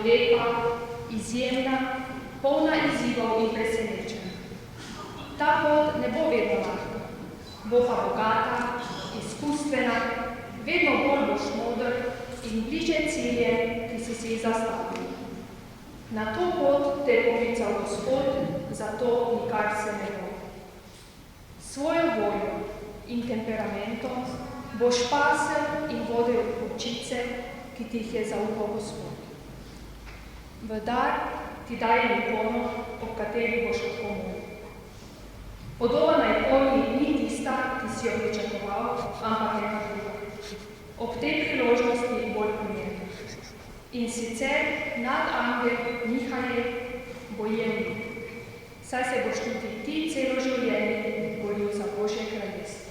lepa, izjemna, polna izzivov in presenečenj. Ta pot ne bo vedno lahka, bo pa bogata, izkustvena, vedno bolj boš moder in bliže cilje, ki si jih zastavil. Na to pot te je poklical Gospod, zato nikar se ne bo. Svojo voljo in temperamentom boš pasel in vodil ovčice, ki ti jih je zaupal Gospod. V dar ti daje ikono, ob kateri boš lahko molil. Podoba na ikoni ni tista, ki si jo pričakoval, ampak ena druga. Ob tej priložnosti bolj primerna. In sicer nad angel Mihael bojevnik, saj se boš tudi ti celo življenje boril za Božje kraljestvo.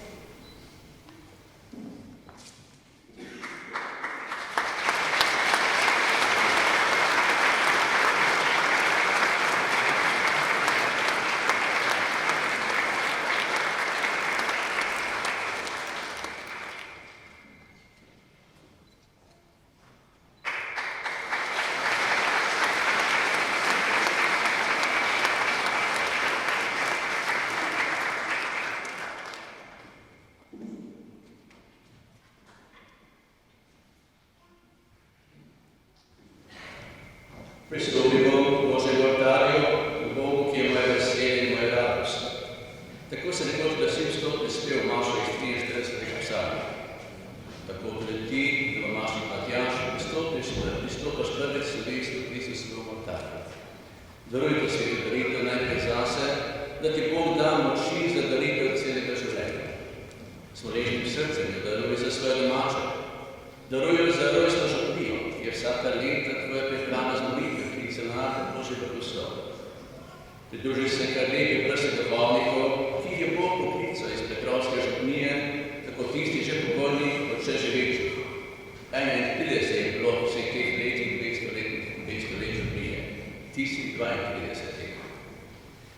Pristopimo k Božjemu oltarju, k Bogu, ki je moje veselje in moja radost. Tako se nekoč gasilsko prispel Mašo iz 43. psalma. Tako tudi ti, Dvomašnik Matjaž, pristopaš prvič slovestu Kristusovemu oltarju. Daruj to sveto daritev najprej zase, da ti Bog da moči za daritev celega življenja. S hvaležnim srcem jo daruj za svojo domačo. Daruj jo za rojstvo župnijo, ki je vsaka leta tvoja prehrana z molitve, ki se nalaga Božjega proslova. Pridruži se kar lepi vrsti duhovnikov, ki jih je Bog poklical iz Petrovske župnije, tako tisti že pokojni, kot še živečih. 31 je bilo vseh teh letih 200 let župnije, tisti 32 let.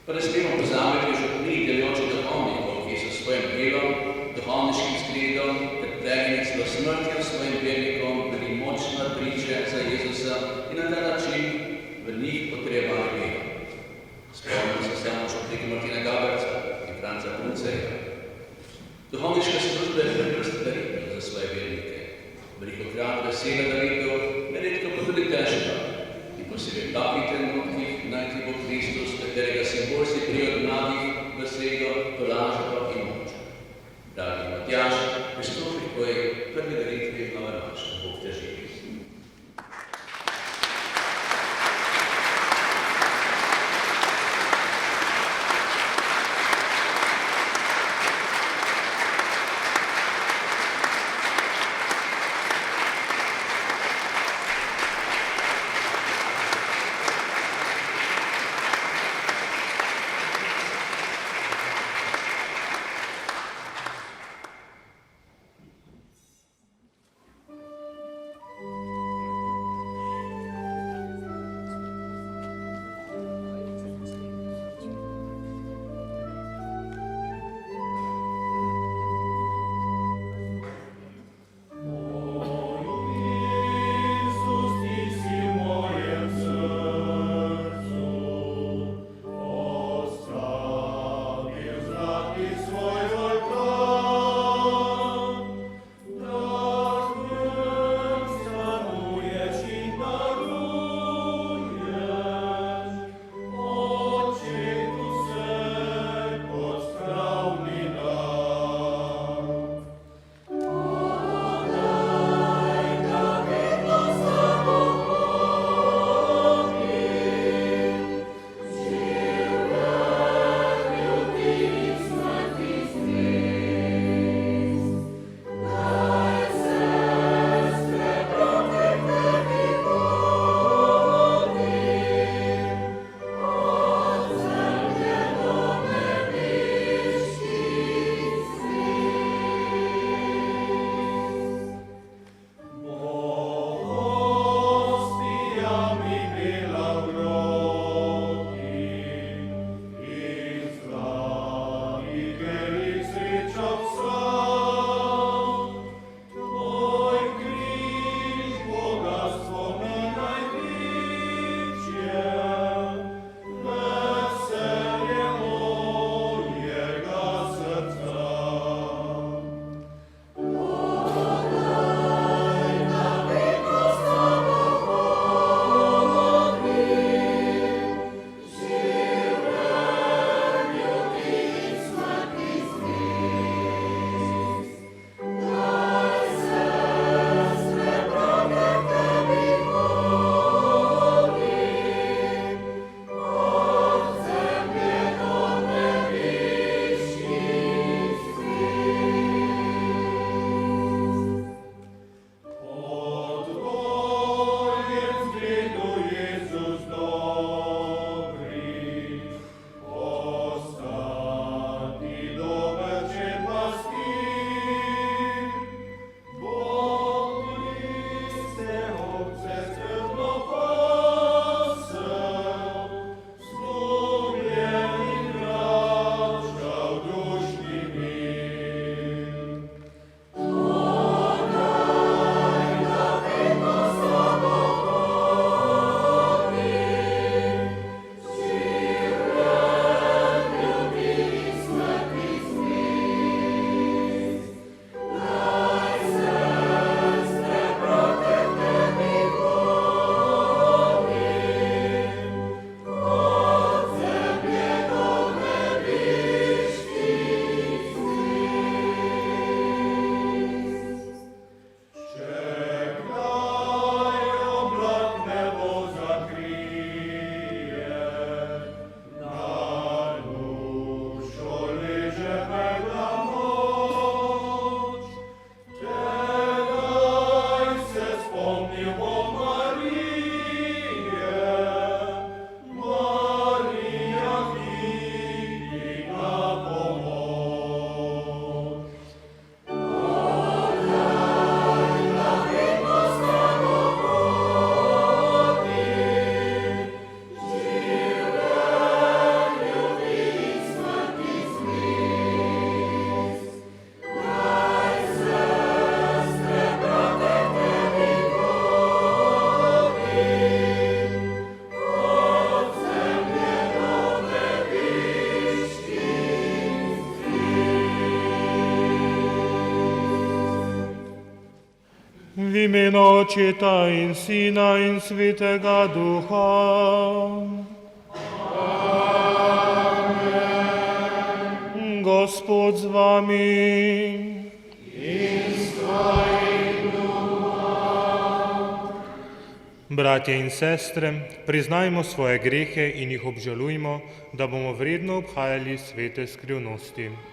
Pa ne smemo pozabiti župniji delujočih duhovnikov, ki so s svojim delom, duhovniškim skredom, pretegnili celo smrtjo svojim vernikom, bili močna priče za Jezusa in na ta način v njih potrebali vero. Spomnimo se samo župnika Martina Gaberca in Franca Punceja. Duhovniška služba je preprosta daritev za svoje vernike. Velikokrat vesela daritev, neredko pa tudi težka. In posebej v takih trenutkih najti bo Kristus, katerega simbol si prije od mladih besedo, tolažbo in moč. Dragi Matjaž, pristopi k tvoji prvi daritvi nove noč, da Bog te živi. V imenu Očeta in Sina in Svetega Duha. Amen. Gospod z vami. In s tvojim duhom. Bratje in sestre, priznajmo svoje grehe in jih obžalujmo, da bomo vredno obhajali svete skrivnosti.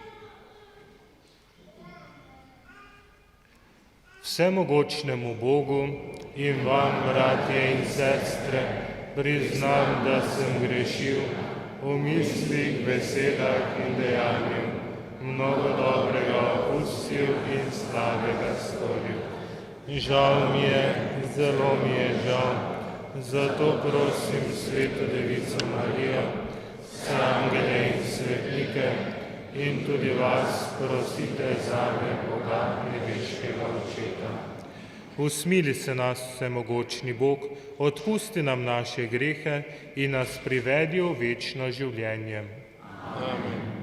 Vsemogočnemu Bogu in vam, bratje in sestre, priznam, da sem grešil v mislih, besedah in dejanju, mnogo dobrega opustil in slabega storil. Žal mi je, zelo mi je žal, zato prosim Sveto Devico Marijo, vse angele in svetnike in tudi vas prosite zame, Boga nebeškega Očeta. Usmili se nas, vsemogočni Bog, odpusti nam naše grehe in nas privedi v večno življenje. Amen.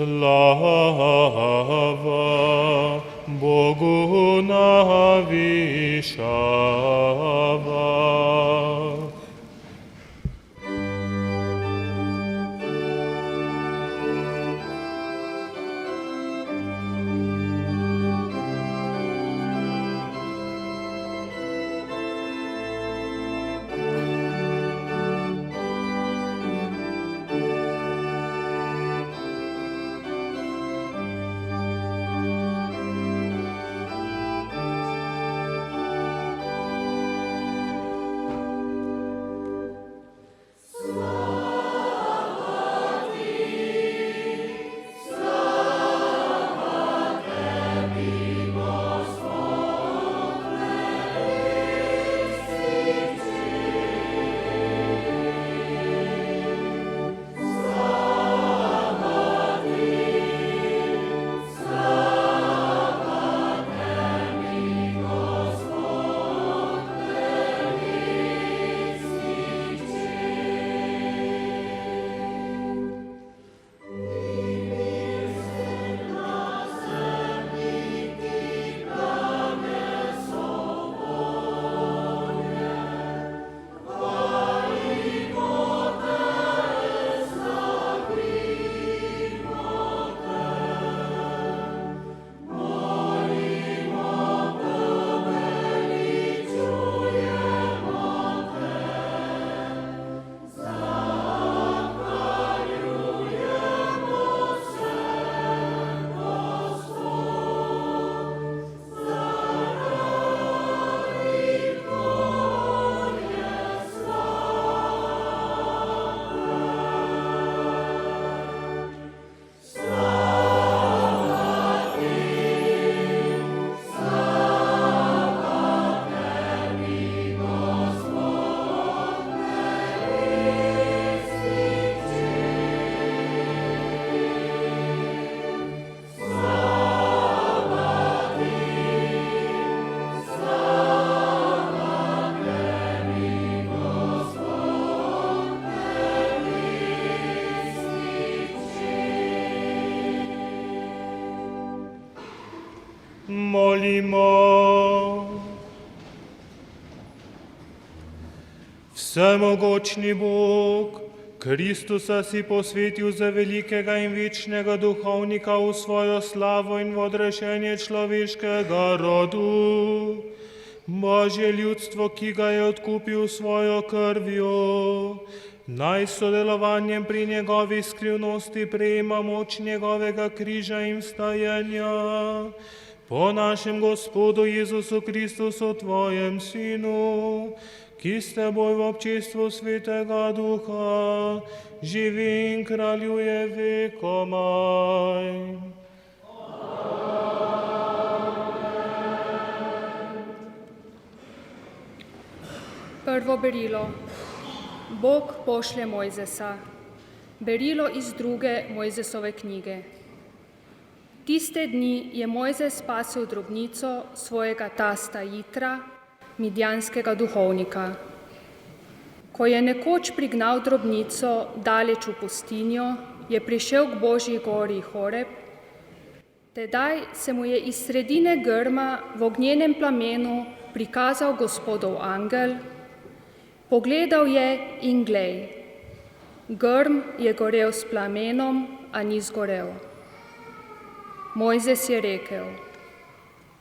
Slava Bogu na višavah. Molimo. Vsemogočni Bog, Kristusa si posvetil za velikega in večnega duhovnika v svojo slavo in v odrešenje človeškega rodu. Božje ljudstvo, ki ga je odkupil svojo krvjo, naj s sodelovanjem pri njegovi skrivnosti prejema moč njegovega križa in vstajenja. Po našem Gospodu Jezusu Kristusu, tvojem Sinu, ki s teboj v občestvu Svetega Duha živi in kraljuje vekomaj. Prvo berilo. Bog pošlje Mojzesa. Berilo iz druge Mojzesove knjige. Tiste dni je Mojzes spasel drobnico svojega tasta Jitra, midjanskega duhovnika. Ko je nekoč prignal drobnico daleč v pustinjo, je prišel k Božji gori Horeb. Tedaj se mu je iz sredine grma v ognjenem plamenu prikazal Gospodov angel. Pogledal je in glej, grm je gorel s plamenom, a ni zgorel. Mojzes je rekel: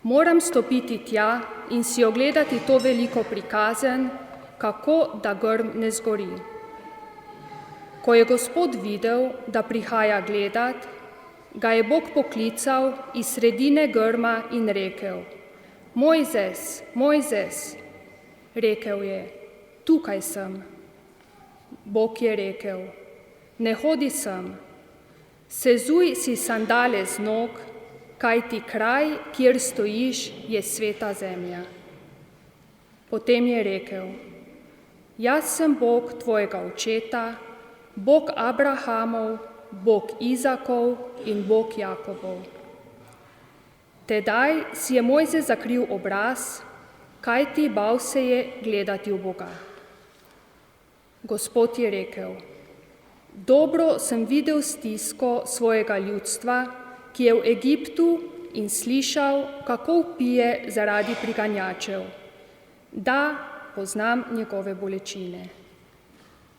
moram stopiti tja in si ogledati to veliko prikazen, kako da grm ne zgori. Ko je Gospod videl, da prihaja gledat, ga je Bog poklical iz sredine grma in rekel: Mojzes, Mojzes! Rekel je: tukaj sem. Bog je rekel: ne hodi sem, sezuj si sandale z nog, kajti kraj, kjer stojiš, je sveta zemlja. Potem je rekel: jaz sem Bog tvojega očeta, Bog Abrahamov, Bog Izakov in Bog Jakobov. Tedaj si je Mojzes zakril obraz, kajti bal se je gledati v Boga. Gospod je rekel: dobro sem videl stisko svojega ljudstva, ki je v Egiptu, in slišal, kako vpije zaradi priganjačev. Da, poznam njegove bolečine.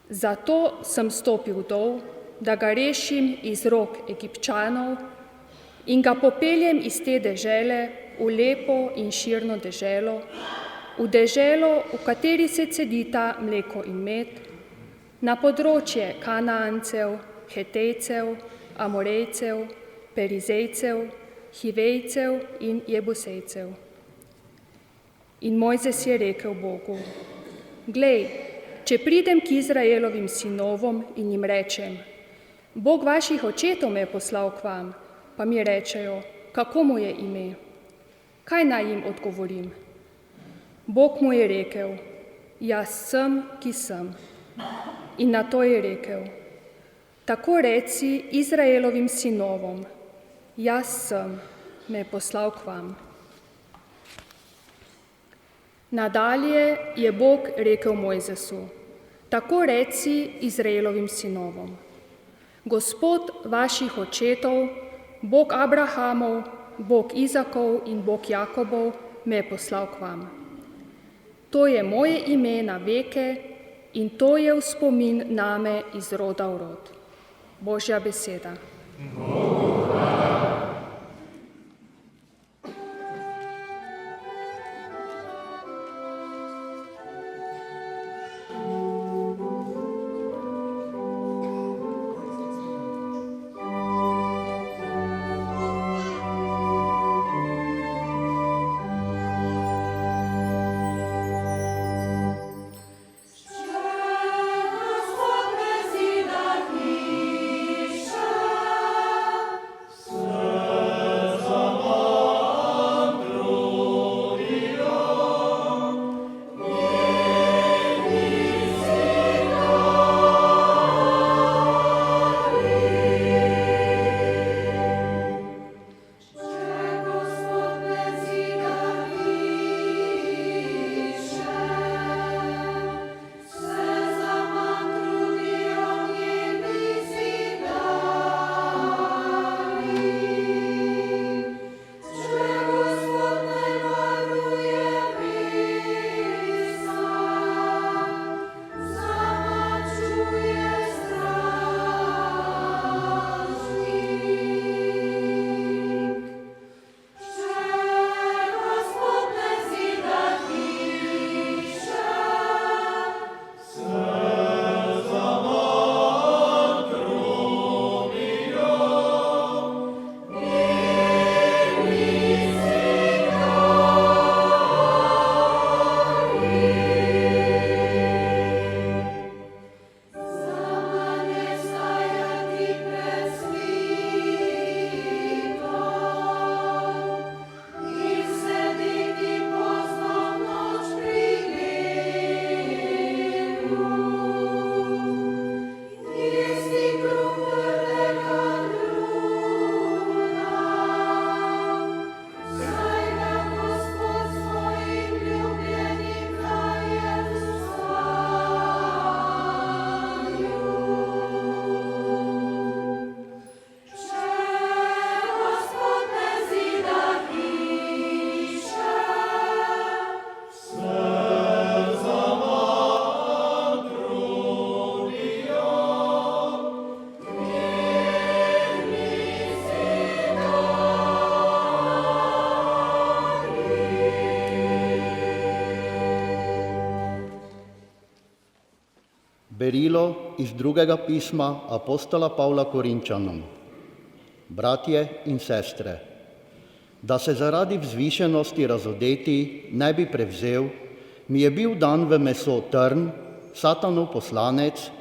Zato sem stopil dol, da ga rešim iz rok Egipčanov in ga popeljem iz te dežele v lepo in širno deželo, v deželo, v kateri se cedita mleko in med, na področje Kanaancev, Hetejcev, Amorejcev, Perizejcev, Hivejcev in Jebusejcev. In Mojzes je rekel Bogu: glej, če pridem k Izraelovim sinovom in jim rečem: Bog vaših očetov me je poslal k vam, pa mi rečejo: kako mu je ime? Kaj naj jim odgovorim? Bog mu je rekel: jaz sem, ki sem. In na to je rekel: tako reci Izraelovim sinovom: jaz sem, me je poslal k vam. Nadalje je Bog rekel Mojzesu: tako reci Izraelovim sinovom: Gospod vaših očetov, Bog Abrahamov, Bog Izakov in Bog Jakobov me je poslal k vam. To je moje ime na veke in to je v spomin name iz roda v rod. Božja beseda. Bogu hvala. berilo iz drugega pisma apostola Pavla Korinčanom. Bratje in sestre, da se zaradi vzvišenosti razodeti ne bi prevzel, mi je bil dan v meso trn, Satanov poslanec,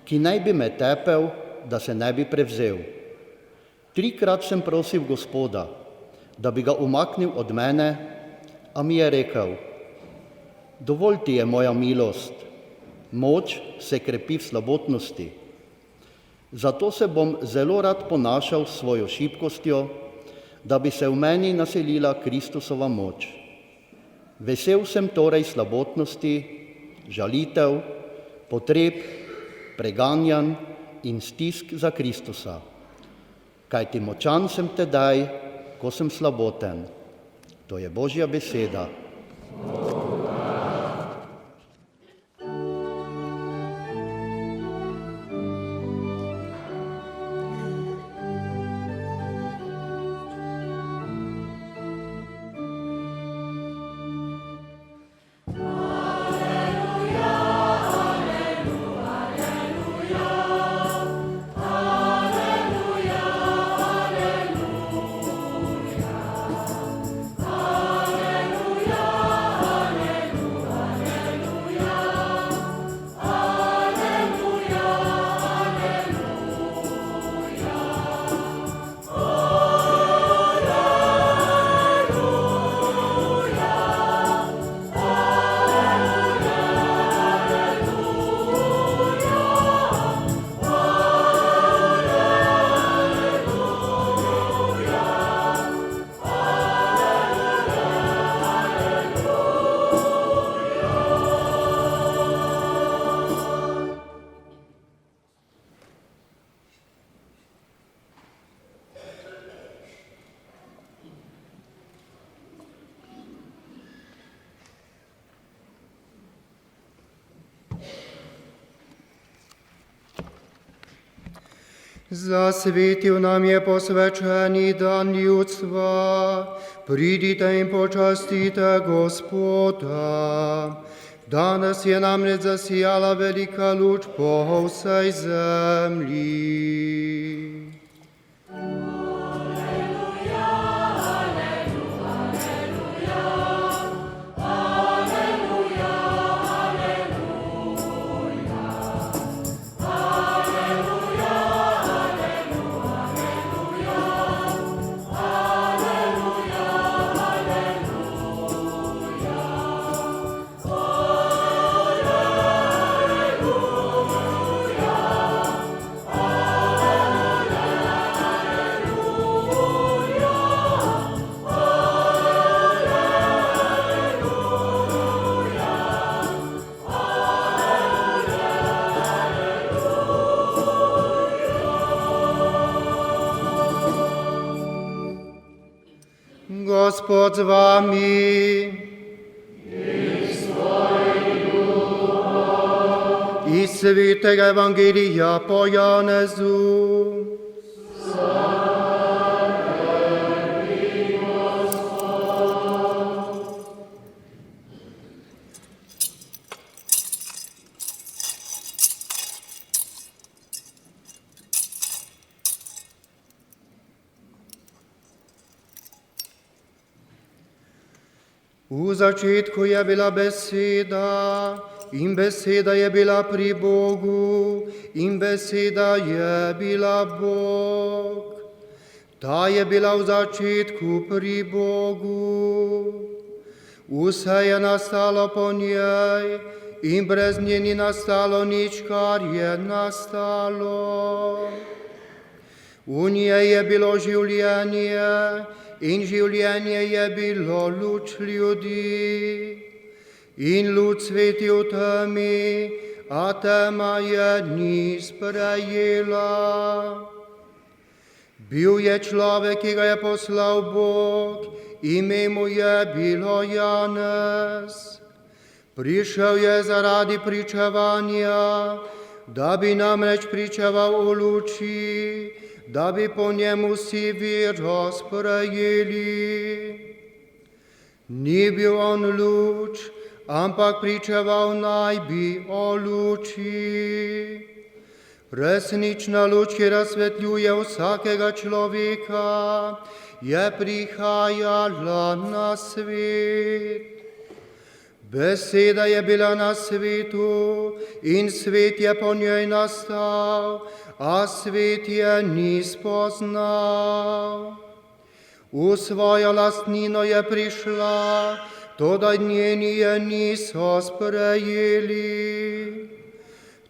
ki naj bi me tepel, da se ne bi prevzel. 3-krat sem prosil Gospoda, da bi ga umaknil od mene, a mi je rekel: dovolj ti je moja milost, moč se krepi v slabotnosti. Zato se bom zelo rad ponašal s svojo šibkostjo, da bi se v meni naselila Kristusova moč. Vesel sem torej slabotnosti, žalitev, potreb, preganjanj in stisk za Kristusa. Kajti močan sem tedaj, ko sem slaboten. To je Božja beseda. Zasvetil nam je posvečeni dan ljudstva, pridite in počastite Gospoda. Danes je namreč zasijala velika luč po vsej zemlji. Gospod z vami. Iz Svetega Evangelija po Janezu. V začetku je bila beseda, in beseda je bila pri Bogu, in beseda je bila Bog. Ta je bila v začetku pri Bogu. Vse je nastalo po njej, in brez nje ni nastalo nič, kar je nastalo. V njej je bilo življenje, in življenje je bilo luč ljudi. In luč sveti v temi, a tema je ni sprejela. Bil je človek, ki ga je poslal Bog, ime mu je bilo Janez. Prišel je zaradi pričevanja, da bi namreč pričeval o luči, da bi po njemu vsi vero sprejeli. Ni bil on luč, ampak pričeval naj bi o luči. Resnična luč, ki razsvetljuje vsakega človeka, je prihajala na svet. Beseda je bila na svetu in svet je po njej nastal, a svet je ni spoznal. V svojo lastnino je prišla, toda njeni je niso sprejeli.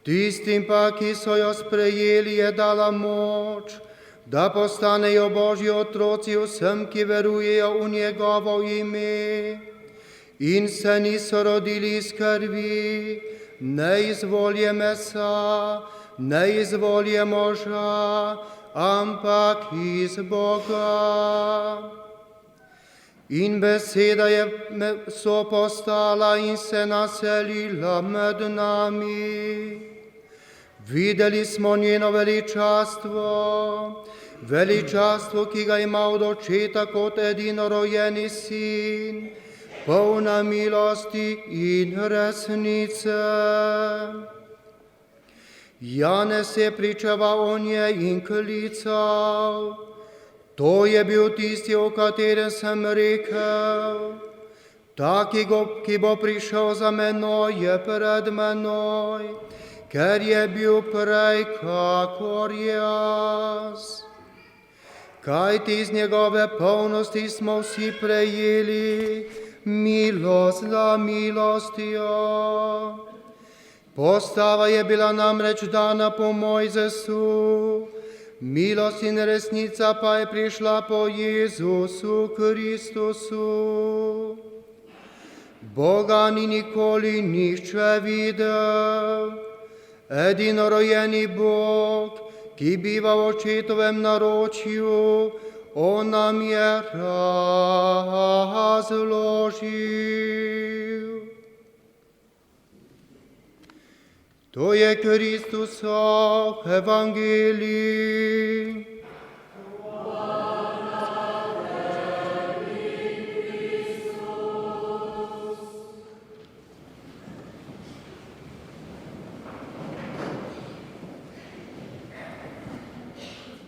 Tistim pa, ki so jo sprejeli, je dala moč, da postanejo Božji otroci vsem, ki verujejo v njegovo ime. In se niso rodili iz krvi, ne iz volje mesa, ne iz volje moža, ampak iz Boga. In beseda je so postala in se naselila med nami. Videli smo njeno veličastvo, ki ga ima od očeta kot edinorojeni sin, polna milosti in resnice. Janez je pričeval o njej in klical, to je bil tisti, o katerem sem rekel, ta, ki bo prišel za menoj, je pred menoj, ker je bil prej kakor jaz. Kajti iz njegove polnosti smo vsi prejeli milost za milostjo. Postava je bila namreč dana po Mojzesu, milost in resnica pa je prišla po Jezusu Kristusu. Boga ni nikoli nihče videl, edinorojeni Bog, ki biva v očetovem naročju, on nam je razložil. To je Kristusov evangelij.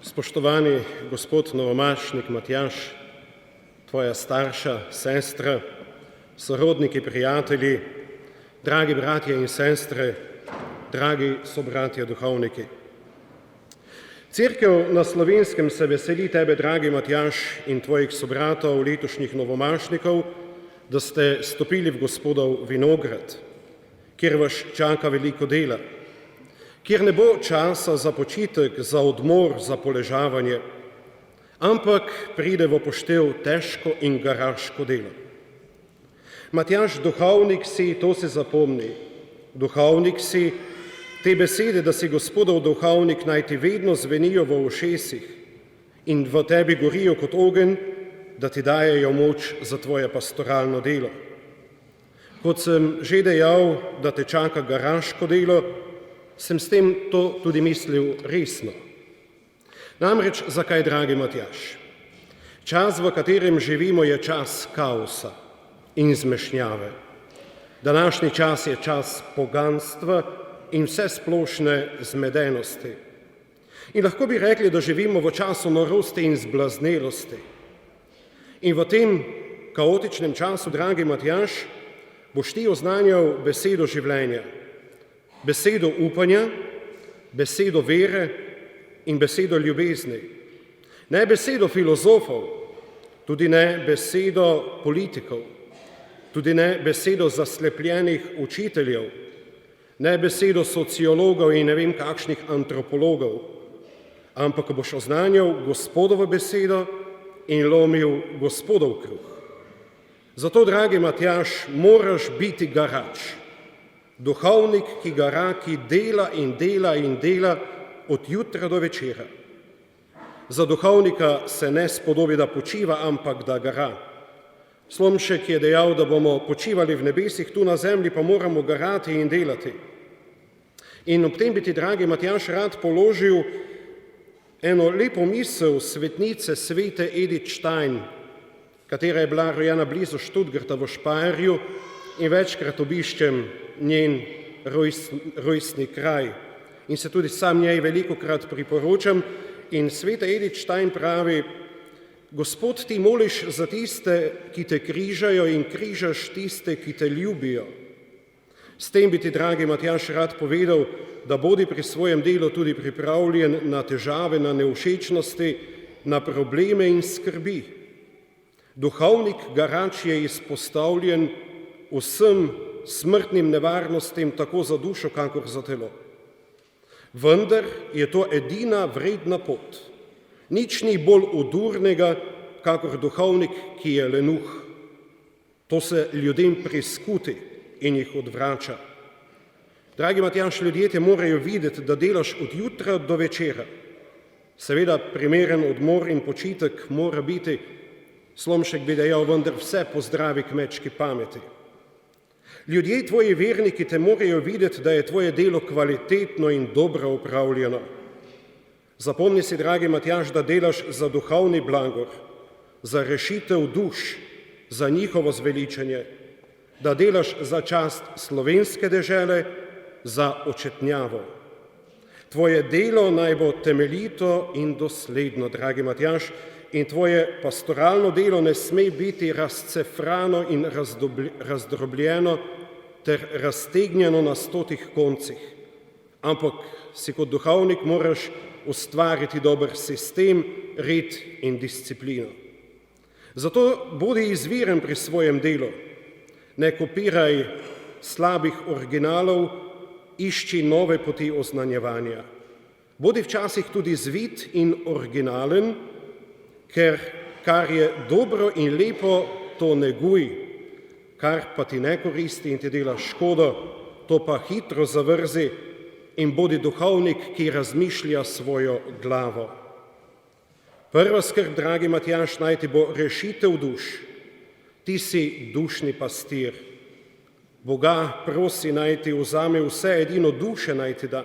Spoštovani gospod novomašnik Matjaž, tvoja starša, sestra, sorodniki, prijatelji, dragi bratje in sestre, dragi sobratje duhovniki. Cerkev na Slovenskem se veseli tebe, dragi Matjaž, in tvojih sobratov, letošnjih novomašnikov, da ste stopili v Gospodov vinograd, kjer vas čaka veliko dela, kjer ne bo časa za počitek, za odmor, za poležavanje, ampak pride v poštev težko in garaško delo. Matjaž, duhovnik si, to se zapomni, duhovnik si, te besede, da si Gospodov duhovnik, naj ti vedno zvenijo v ušesih in v tebi gorijo kot ogenj, da ti dajejo moč za tvoje pastoralno delo. Kot sem že dejal, da te čaka garaško delo, sem s tem to tudi mislil resno. Namreč, zakaj, dragi Matjaž? Čas, v katerem živimo, je čas kaosa in zmešnjave. Današnji čas je čas poganstva in vse splošne zmedenosti. In lahko bi rekli, da živimo v času norosti in zblaznelosti. In v tem kaotičnem času, dragi Matjaž, boš ti oznanjal besedo življenja, besedo upanja, besedo vere in besedo ljubezni. Ne besedo filozofov, tudi ne besedo politikov, tudi ne besedo zaslepljenih učiteljev, ne besedo sociologov in ne vem kakšnih antropologov, ampak boš oznanjal Gospodovo besedo in lomil Gospodov kruh. Zato, dragi Matjaž, moraš biti garač. Duhovnik, ki gara, ki dela in dela in dela od jutra do večera. Za duhovnika se ne spodobi, da počiva, ampak da gara. Slomšek je dejal, da bomo počivali v nebesih, tu na zemlji pa moramo garati in delati. In ob tem bi ti, dragi Matjaž, rad položil eno lepo misel svetnice svete Edith Stein, katera je bila rojena blizu Študgarta v Špajerju in večkrat obiščem njen rojstni kraj in se tudi sam njej velikokrat priporočam. In sveta Edith Stein pravi: Gospod, ti moliš za tiste, ki te križajo, in križaš tiste, ki te ljubijo. S tem bi ti, dragi Matjaž, rad povedal, da bodi pri svojem delu tudi pripravljen na težave, na nevšečnosti, na probleme in skrbi. Duhovnik garač je izpostavljen vsem smrtnim nevarnostim, tako za dušo, kakor za telo. Vendar je to edina vredna pot. Nič ni bolj odurnega, kakor duhovnik, ki je lenuh. To se ljudem preskuti in jih odvrača. Dragi Matjaž, ljudje te morajo videti, da delaš od jutra do večera. Seveda primeren odmor in počitek mora biti, Slomšek bi dejal, vendar vse po zdravi kmečki pameti. Ljudje, tvoji verniki, te morajo videti, da je tvoje delo kvalitetno in dobro upravljeno. Zapomni si, dragi Matjaž, da delaš za duhovni blagor, za rešitev duš, za njihovo zveličenje, da delaš za čast slovenske dežele, za očetnjavo. Tvoje delo naj bo temeljito in dosledno, dragi Matjaž, in tvoje pastoralno delo ne sme biti razcefrano in razdrobljeno ter raztegnjeno na 100 koncih, ampak si kot duhovnik moraš ustvariti dober sistem, red in disciplino. Zato bodi izviren pri svojem delu, ne kopiraj slabih originalov, išči nove poti oznanjevanja. Bodi včasih tudi zvit in originalen, ker kar je dobro in lepo, to neguj, kar pa ti ne koristi in ti dela škodo, to pa hitro zavrzi in bodi duhovnik, ki razmišlja svojo glavo. Prva skrb, dragi Matjaž, naj ti bo rešitev duš. Ti si dušni pastir. Boga prosi, naj ti vzame vse, edino duše naj ti da.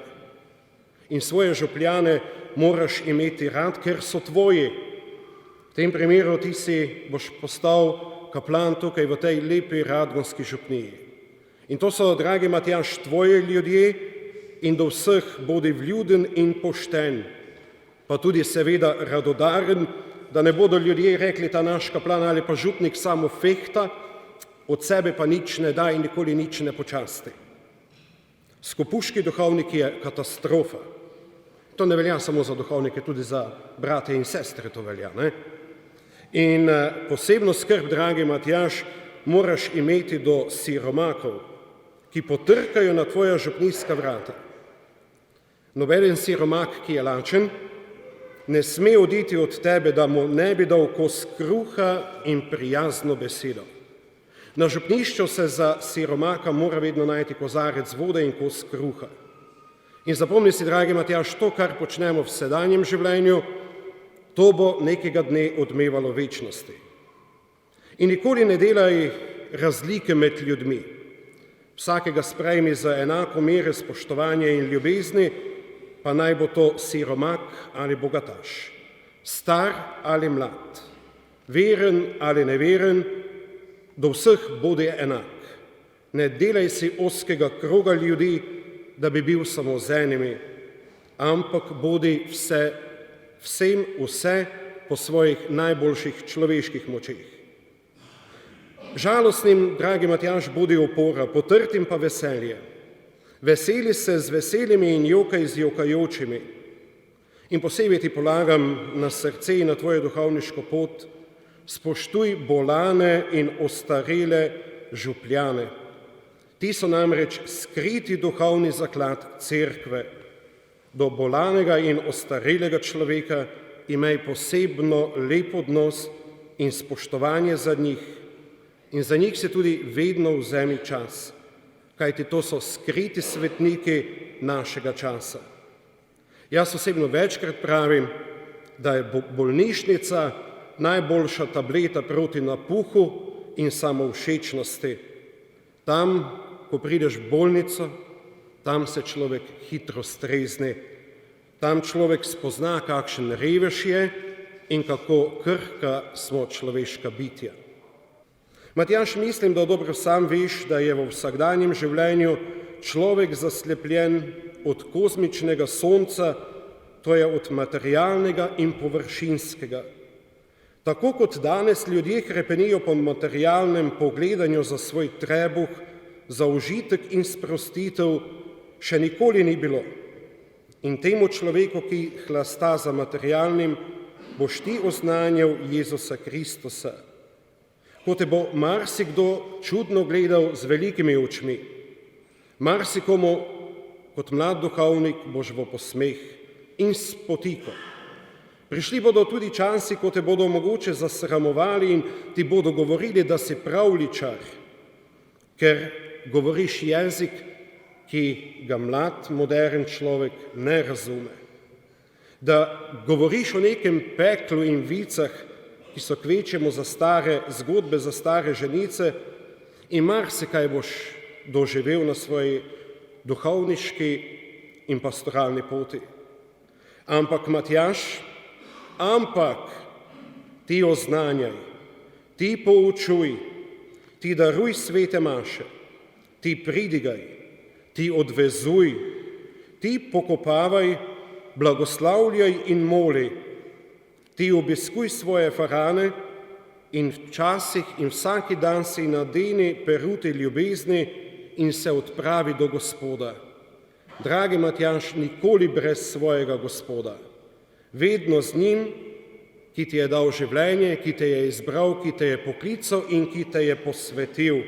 In svoje župljane moraš imeti rad, ker so tvoji. V tem primeru ti boš postal kaplan tukaj v tej lepi radgonski župniji. In to so, dragi Matjaž, tvoji ljudje in do vseh bodi vljuden in pošten, pa tudi seveda radodaren, da ne bodo ljudje rekli, ta naš kaplan ali pa župnik samo fehta, od sebe pa nič ne da in nikoli nič ne počasti. Skopuški duhovnik je katastrofa. To ne velja samo za duhovnike, tudi za brate in sestre to velja, ne? In posebno skrb, dragi Matjaž, moraš imeti do siromakov, ki potrkajo na tvoja župnijska vrata. Nobeden siromak, ki je lačen, ne sme oditi od tebe, da mu ne bi dal kos kruha in prijazno besedo. Na župnišču se za siromaka mora vedno najti kozarec vode in kos kruha. In zapomni si, dragi Matjaž, to, kar počnemo v sedanjem življenju, to bo nekega dne odmevalo večnosti. In nikoli ne delaj razlike med ljudmi. Vsakega sprejmi za enako mere spoštovanja in ljubezni, pa naj bo to siromak ali bogataš, star ali mlad, veren ali neveren, do vseh bodi enak. Ne delaj si ozkega kroga ljudi, da bi bil samo z enimi, ampak bodi vsem vse po svojih najboljših človeških močeh. Žalostnim, dragi Matjaž, bodi opora, potrtim pa veselje. Veseli se z veselimi in jokaj z jokajočimi. In posebej ti polagam na srce in na tvojo duhovniško pot, spoštuj bolane in ostarele župljane. Ti so namreč skriti duhovni zaklad cerkve. Do bolanega in ostarelega človeka imej posebno lep odnos in spoštovanje za njih. In za njih se tudi vedno vzemi čas, kajti to so skriti svetniki našega časa. Jaz osebno večkrat pravim, da je bolnišnica najboljša tableta proti napuhu in samovšečnosti. Tam, ko prideš v bolnico, tam se človek hitro strezni. Tam človek spozna, kakšen revež je in kako krhka smo človeška bitja. Matjaž, mislim, da dobro sam veš, da je v vsakdanjem življenju človek zaslepljen od kozmičnega sonca, to je od materialnega in površinskega. Tako kot danes ljudje krepenijo po materialnem pogledanju za svoj trebuh, za užitek in sprostitev, še nikoli ni bilo. In temu človeku, ki hlasta za materialnim, boš ti oznanjal Jezusa Kristusa. Ko te bo marsikdo čudno gledal z velikimi očmi, marsikomu kot mlad duhovnik boš v posmeh in spotiko. Prišli bodo tudi časi, ko te bodo mogoče zasramovali in ti bodo govorili, da si pravljičar, ker govoriš jezik, ki ga mlad, modern človek ne razume. Da govoriš o nekem peklu in vicah, ki so kvečemu za stare zgodbe, za stare ženice, in marsikaj boš doživel na svoji duhovniški in pastoralni poti. Ampak, Matjaž, ti oznanjaj, ti poučuj, ti daruj svete maše, ti pridigaj, ti odvezuj, ti pokopavaj, blagoslavljaj in moli, ti obiskuj svoje farane in včasih in vsaki dan si nadeni peruti ljubezni in se odpravi do Gospoda. Dragi Matjaž, nikoli brez svojega Gospoda. Vedno z njim, ki ti je dal življenje, ki te je izbral, ki te je poklical in ki te je posvetil.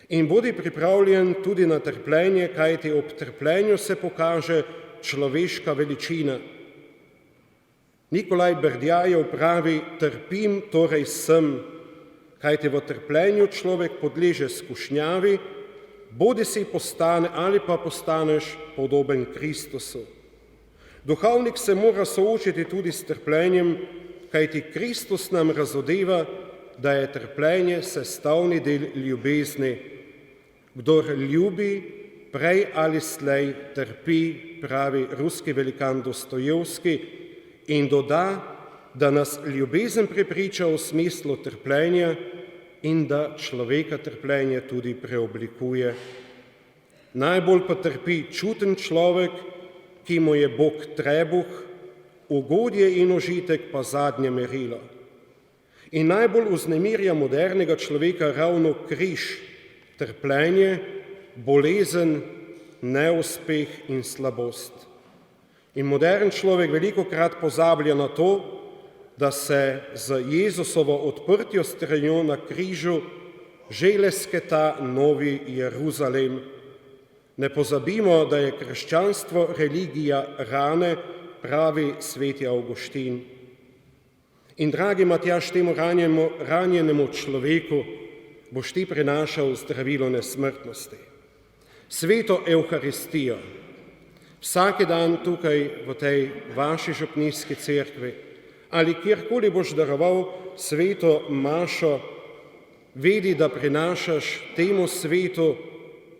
In bodi pripravljen tudi na trpljenje, kajti ob trpljenju se pokaže človeška veličina. Nikolaj Berdjajev pravi, trpim, torej sem, kajti v trpljenju človek podleže skušnjavi, bodi si postane ali pa postaneš podoben Kristusu. Duhovnik se mora soočiti tudi s trpljenjem, kajti Kristus nam razodeva, da je trpljenje sestavni del ljubezni. Kdor ljubi, prej ali slej trpi, pravi ruski velikan Dostojevski, in doda, da nas ljubezen prepriča v smislu trpljenja in da človeka trpljenje tudi preoblikuje. Najbolj pa trpi čuten človek, ki mu je Bog trebuh, ugodje in užitek pa zadnje merilo. In najbolj vznemirja modernega človeka ravno križ, trpljenje, bolezen, neuspeh in slabost. In modern človek velikokrat pozablja na to, da se z Jezusovo odprtjo stranjo na križu že lesketa novi Jeruzalem. Ne pozabimo, da je krščanstvo religija rane, pravi sveti Avguštin. In dragi Matjaž, temu ranjenemu človeku boš ti prinašal zdravilo nesmrtnosti. Sveto Evharistijo. Vsaki dan tukaj v tej vaši župnijski cerkvi ali kjerkoli boš daroval sveto mašo, vedi, da prinašaš temu svetu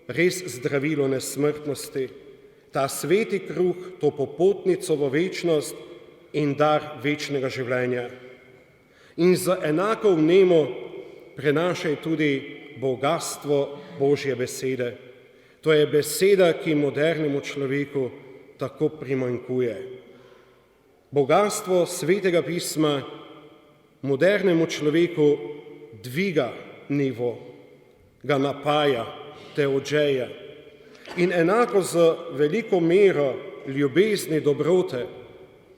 res zdravilo nesmrtnosti, ta sveti kruh, to popotnico v večnost in dar večnega življenja. In z enako vnemo prenašaj tudi bogastvo Božje besede. To je beseda, ki modernemu človeku tako primanjkuje. Bogastvo svetega pisma modernemu človeku dviga nivo, ga napaja, te odžeja. In enako z veliko mero ljubezni, dobrote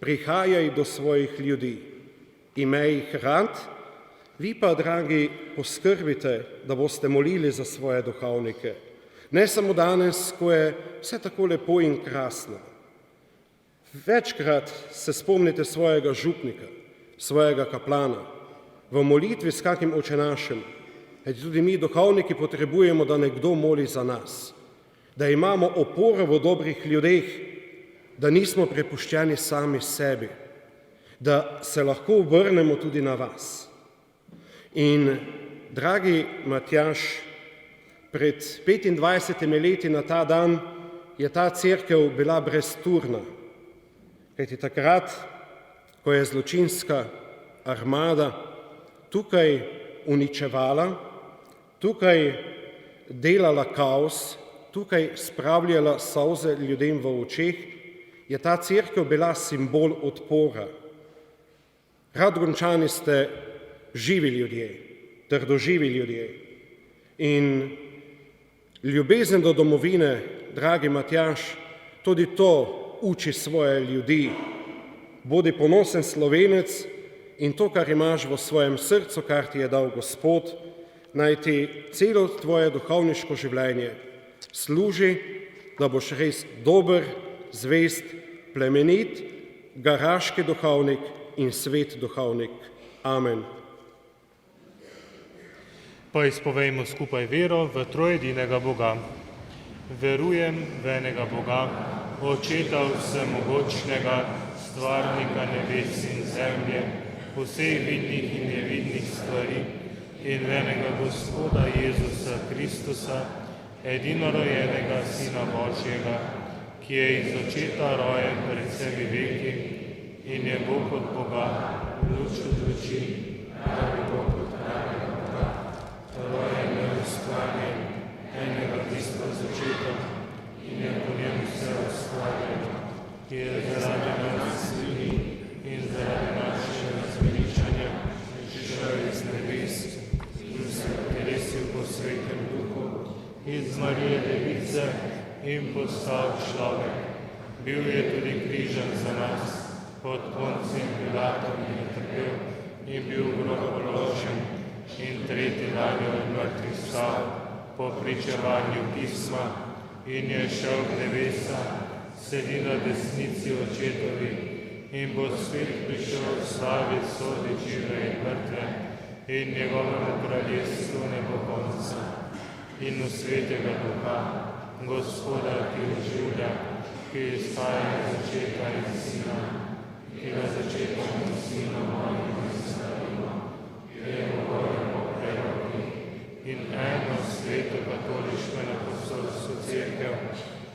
prihajaj do svojih ljudi. Imej jih rad, vi pa, dragi, poskrbite, da boste molili za svoje duhovnike. Ne samo danes, ko je vse tako lepo in krasno. Večkrat se spomnite svojega župnika, svojega kaplana, v molitvi s kakim očenašem. Tudi mi, duhovniki, potrebujemo, da nekdo moli za nas, da imamo oporo v dobrih ljudeh, da nismo prepuščeni sami sebi, da se lahko obrnemo tudi na vas. In, dragi Matjaž, pred 25 leti na ta dan je ta cerkev bila brezturna, kajti takrat, ko je zločinska armada tukaj uničevala, tukaj delala kaos, tukaj spravljala solze ljudem v očeh, je ta cerkev bila simbol odpora. Radgončani ste živi ljudje, trdoživi ljudje. In ljubezen do domovine, dragi Matjaž, tudi to uči svoje ljudi. Bodi ponosen Slovenec in to, kar imaš v svojem srcu, kar ti je dal Gospod, naj ti celo tvoje duhovniško življenje služi, da boš res dober, zvest, plemenit, garaški duhovnik in svet duhovnik. Amen. Pa izpovejmo skupaj vero v trojedinega Boga. Verujem v enega Boga, Očeta vsemogočnega, stvarnika nebes in zemlje, vseh vidnih in nevidnih stvari, in v enega Gospoda Jezusa Kristusa, edinorojenega Sina Božjega, ki je iz Očeta rojen pred vsemi veki in je Bog od Boga, luč od luči, pravi Bog od pravega Boga, rojen neustvarjen, enega bistva z Očetom in je po njem vse ustvarjeno, ki je zaradi nas ljudi in zaradi našega zveličanja prišel iz nebes in se telesil po svetem duhu iz Marije Device in postal človek. Bil je tudi križan za nas, pod Poncijem Pilatom je trpel in bil grobo položen in tretji dan je od mrtvih vstal po pričevanju pisma in je šel v nebesa, sedi na desnici Očetovi in bo spet prišel v slavi soditi žive in mrtve in njegovemu kraljestvu ne bo konca. In v svetega Duha, Gospoda, ki oživlja, ki izhaja iz Očeta in Sina, ki ga začetka in Sina mojega izstavimo, je govoril po preroki in eno sveto katoliško in apostolsko cerkev,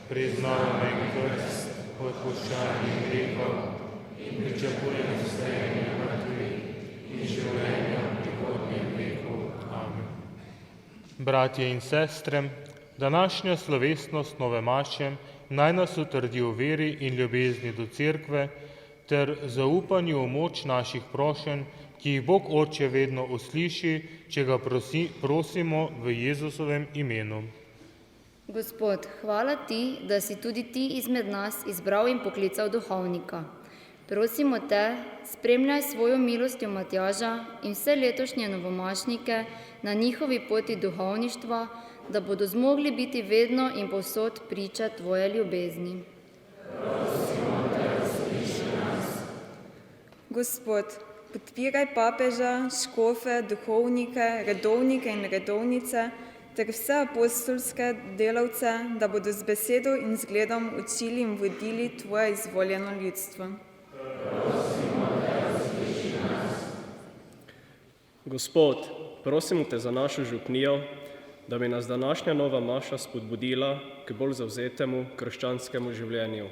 priznavamo in krst, odpuščanje grehov in pričakujemo vstajanje mrtvih in življenja v prihodnjem veku. Amen. Bratje in sestre, današnja slovesnost nove maše naj nas utrdi v veri in ljubezni do cerkve ter zaupanju v moč naših prošenj, ki jih Bog Oče vedno usliši, če ga prosimo v Jezusovem imenu. Gospod, hvala ti, da si tudi ti izmed nas izbral in poklical duhovnika. Prosimo te, spremljaj svojo milostjo Matjaža in vse letošnje novomašnike na njihovi poti duhovništva, da bodo zmogli biti vedno in povsod priča tvoje ljubezni. Gospod, podpiraj papeža, škofe, duhovnike, redovnike in redovnice ter vse apostolske delavce, da bodo z besedo in zgledom učili in vodili tvoje izvoljeno ljudstvo. Gospod, prosimo te za našo župnijo, da bi nas današnja nova maša spodbudila k bolj zavzetemu krščanskemu življenju.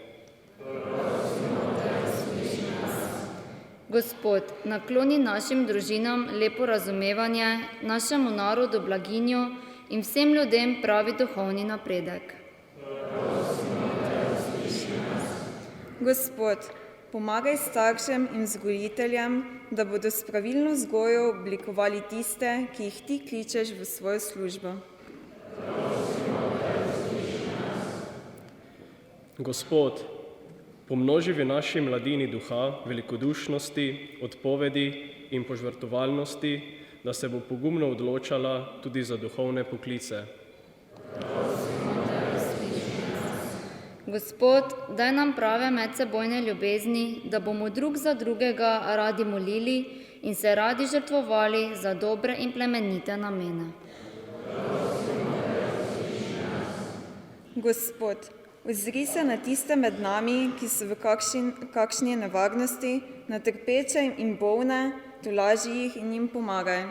Gospod, nakloni našim družinam lepo razumevanje, našemu narodu blaginjo in vsem ljudem pravi duhovni napredek. Gospod, pomagaj staršem in vzgojiteljem, da bodo s pravilno vzgojo oblikovali tiste, ki jih ti kličeš v svojo službo. Gospod, pomnoži v naši mladini duha, velikodušnosti, odpovedi in požrtvovalnosti, da se bo pogumno odločala tudi za duhovne poklice. Gospod, daj nam prave medsebojne ljubezni, da bomo drug za drugega radi molili in se radi žrtvovali za dobre in plemenite namene. Gospod, ozri se na tiste med nami, ki so v kakšni nevarnosti, na trpeče in bolne, tolaži jih in jim pomagaj.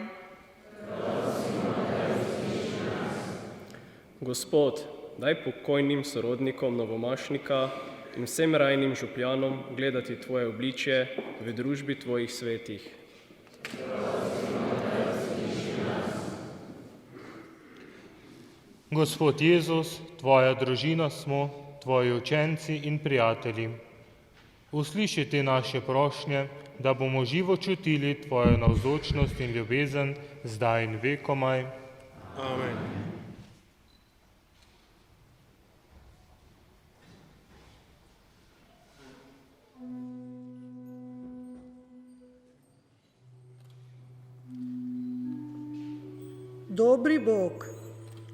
Gospod, daj pokojnim sorodnikom novomašnika in vsem rajnim župljanom gledati tvoje obličje v družbi tvojih svetih. Gospod Jezus, tvoja družina smo, tvoji učenci in prijatelji. Usliši te naše prošnje, da bomo živo čutili tvojo navzočnost in ljubezen zdaj in vekomaj. Amen. Dobri Bog,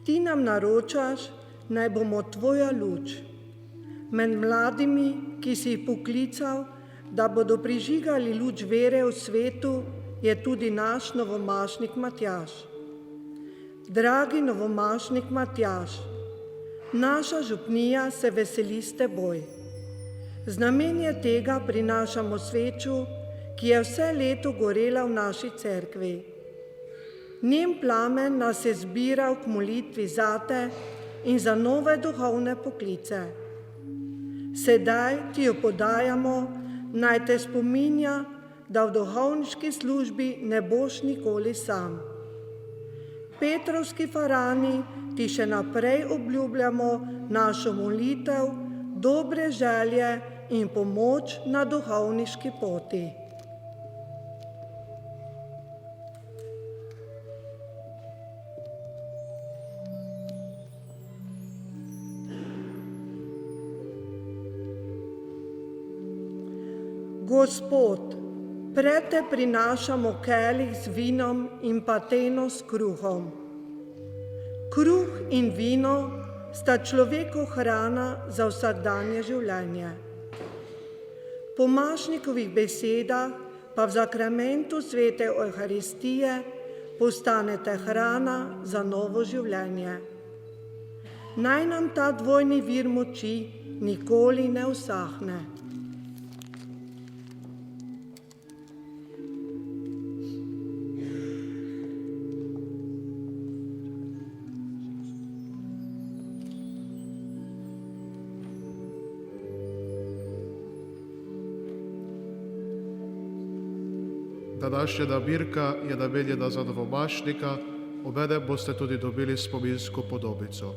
ti nam naročaš, naj bomo tvoja luč. Med mladimi, ki si jih poklical, da bodo prižigali luč vere v svetu, je tudi naš novomašnik Matjaž. Dragi novomašnik Matjaž, naša župnija se veseli s teboj. Znamenje tega prinašamo sveču, ki je vse leto gorela v naši cerkvi. Njen plamen nas je zbiral k molitvi zate in za nove duhovne poklice. Sedaj ti jo podajamo, naj te spominja, da v duhovniški službi ne boš nikoli sam. Petrovski farani ti še naprej obljubljamo našo molitev, dobre želje in pomoč na duhovniški poti. Gospod, pred te prinašamo kelih z vinom in pateno s kruhom. Kruh in vino sta človeku hrana za vsakdanje življenje. Po Mašnikovih besedah pa v zakramentu svete Evharistije postanete hrana za novo življenje. Naj nam ta dvojni vir moči nikoli ne usahne. Današnja birka je namenjena za novomašnika, obenem boste tudi dobili spominsko podobico.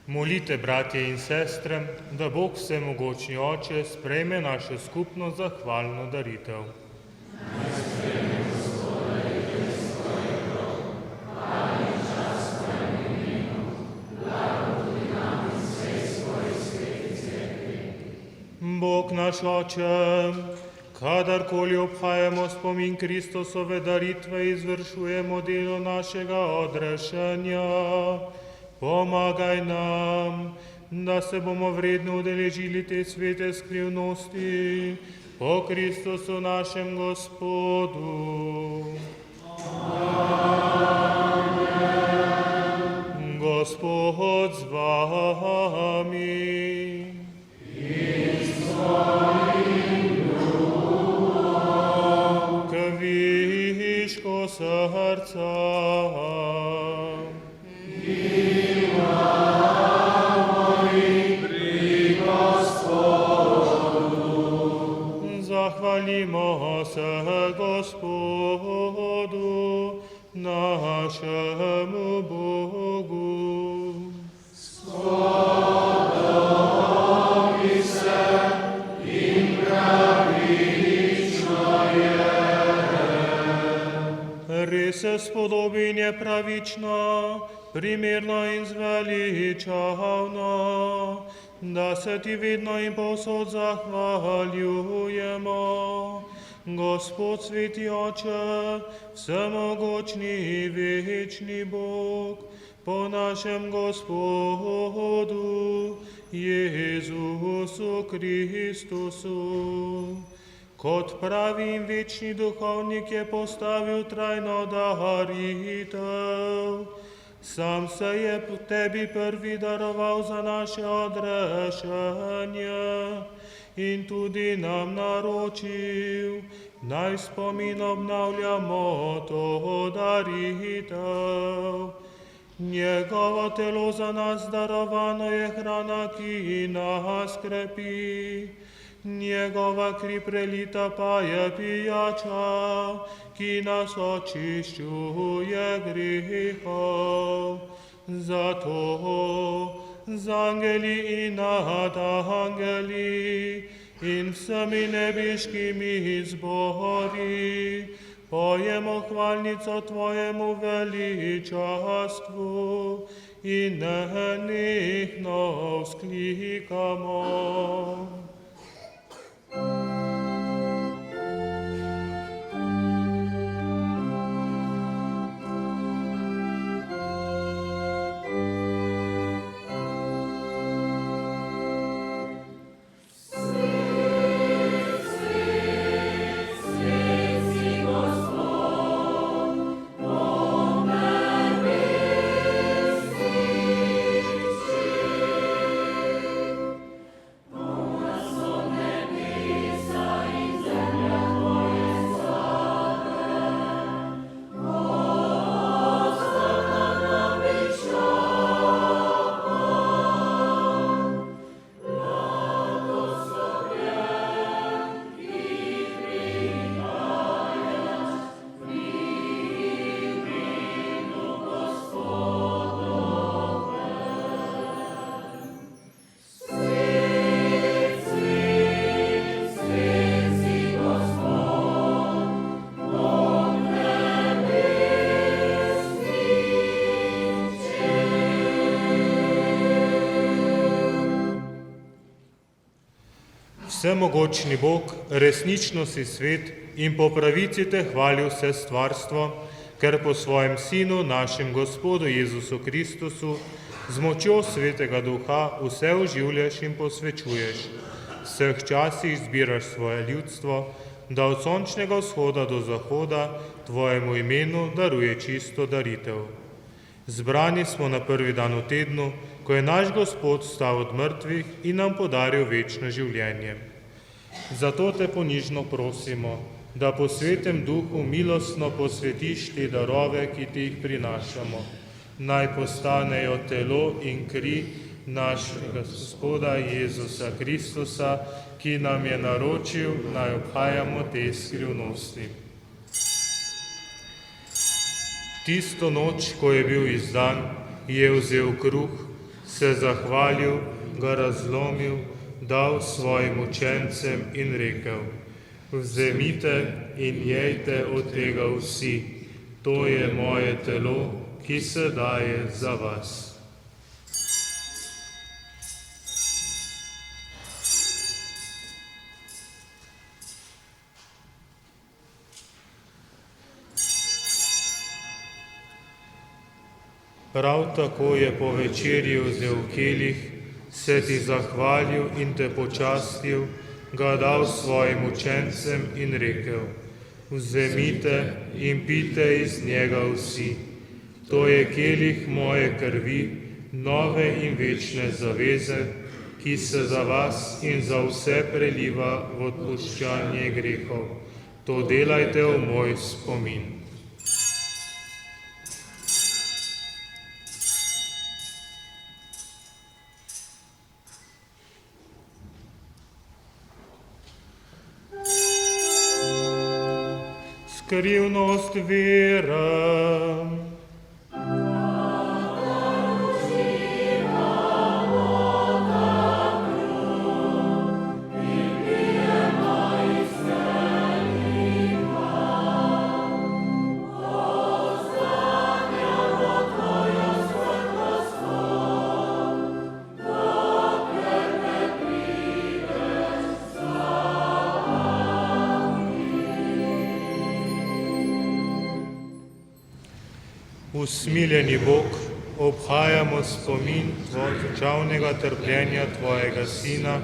Molite, bratje in sestre, da Bog Vsemogočni Oče sprejme našo skupno zahvalno daritev. Bog naš Oče, kadarkoli obhajamo spomin Kristusove daritve, izvršujemo delo našega odrešenja. Pomagaj nam, da se bomo vredno udeležili te svete skrivnosti po Kristusu našem Gospodu. Amen. Gospod z vami. Kviško srca. Zahvalimo se Gospodu, našemu Bogu. Spodobi se in pravično je. Res se spodobi in je pravično, primerno in zveličavno, da se ti vedno in povsod zahvaljujemo. Gospod sveti Oče, vsemogočni večni Bog, po našem Gospodu Jezusu Kristusu. Kot pravi in večni duhovnik je postavil trajno daritev. Sam se je tebi prvi daroval za naše odrešenje in tudi nam naročil, naj spomin obnavljamo to daritev. Njegovo telo za nas darovano je hrana, ki nas krepi. Njegova kri prelita pa je pijača, ki nas očiščuje grehov. Zato z angeli in nad angeli in vsemi nebiškimi zbori pojemo hvalnico tvojemu veličastvu in nenehno vzklikamo. Vsemogočni Bog, resnično si svet in po pravici te hvali vse stvarstvo, ker po svojem Sinu, našem Gospodu Jezusu Kristusu, z močjo Svetega Duha vse oživljaš in posvečuješ. V vseh časih zbiraš svoje ljudstvo, da od sončnega vzhoda do zahoda tvojemu imenu daruje čisto daritev. Zbrani smo na prvi dan v tednu, ko je naš Gospod vstal od mrtvih in nam podaril večno življenje. Zato te ponižno prosimo, da po Svetem Duhu milostno posvetiš te darove, ki ti jih prinašamo. Naj postanejo telo in kri našega Gospoda Jezusa Kristusa, ki nam je naročil, naj obhajamo te skrivnosti. Tisto noč, ko je bil izdan, je vzel kruh, se zahvalil, ga razlomil, dal svojim učencem in rekel: Vzemite in jejte od tega vsi, to je moje telo, ki se daje za vas. Prav tako je po večerji vzel kelih, se ti zahvalil in te počastil, ga dal svojim učencem in rekel: Vzemite in pijte iz njega vsi, to je kelih moje krvi, nove in večne zaveze, ki se za vas in za vse preliva v odpuščanje grehov. To delajte v moj spomin. Skrivnost vere. Usmiljeni Bog, obhajamo spomin čavnega trpljenja Tvojega Sina,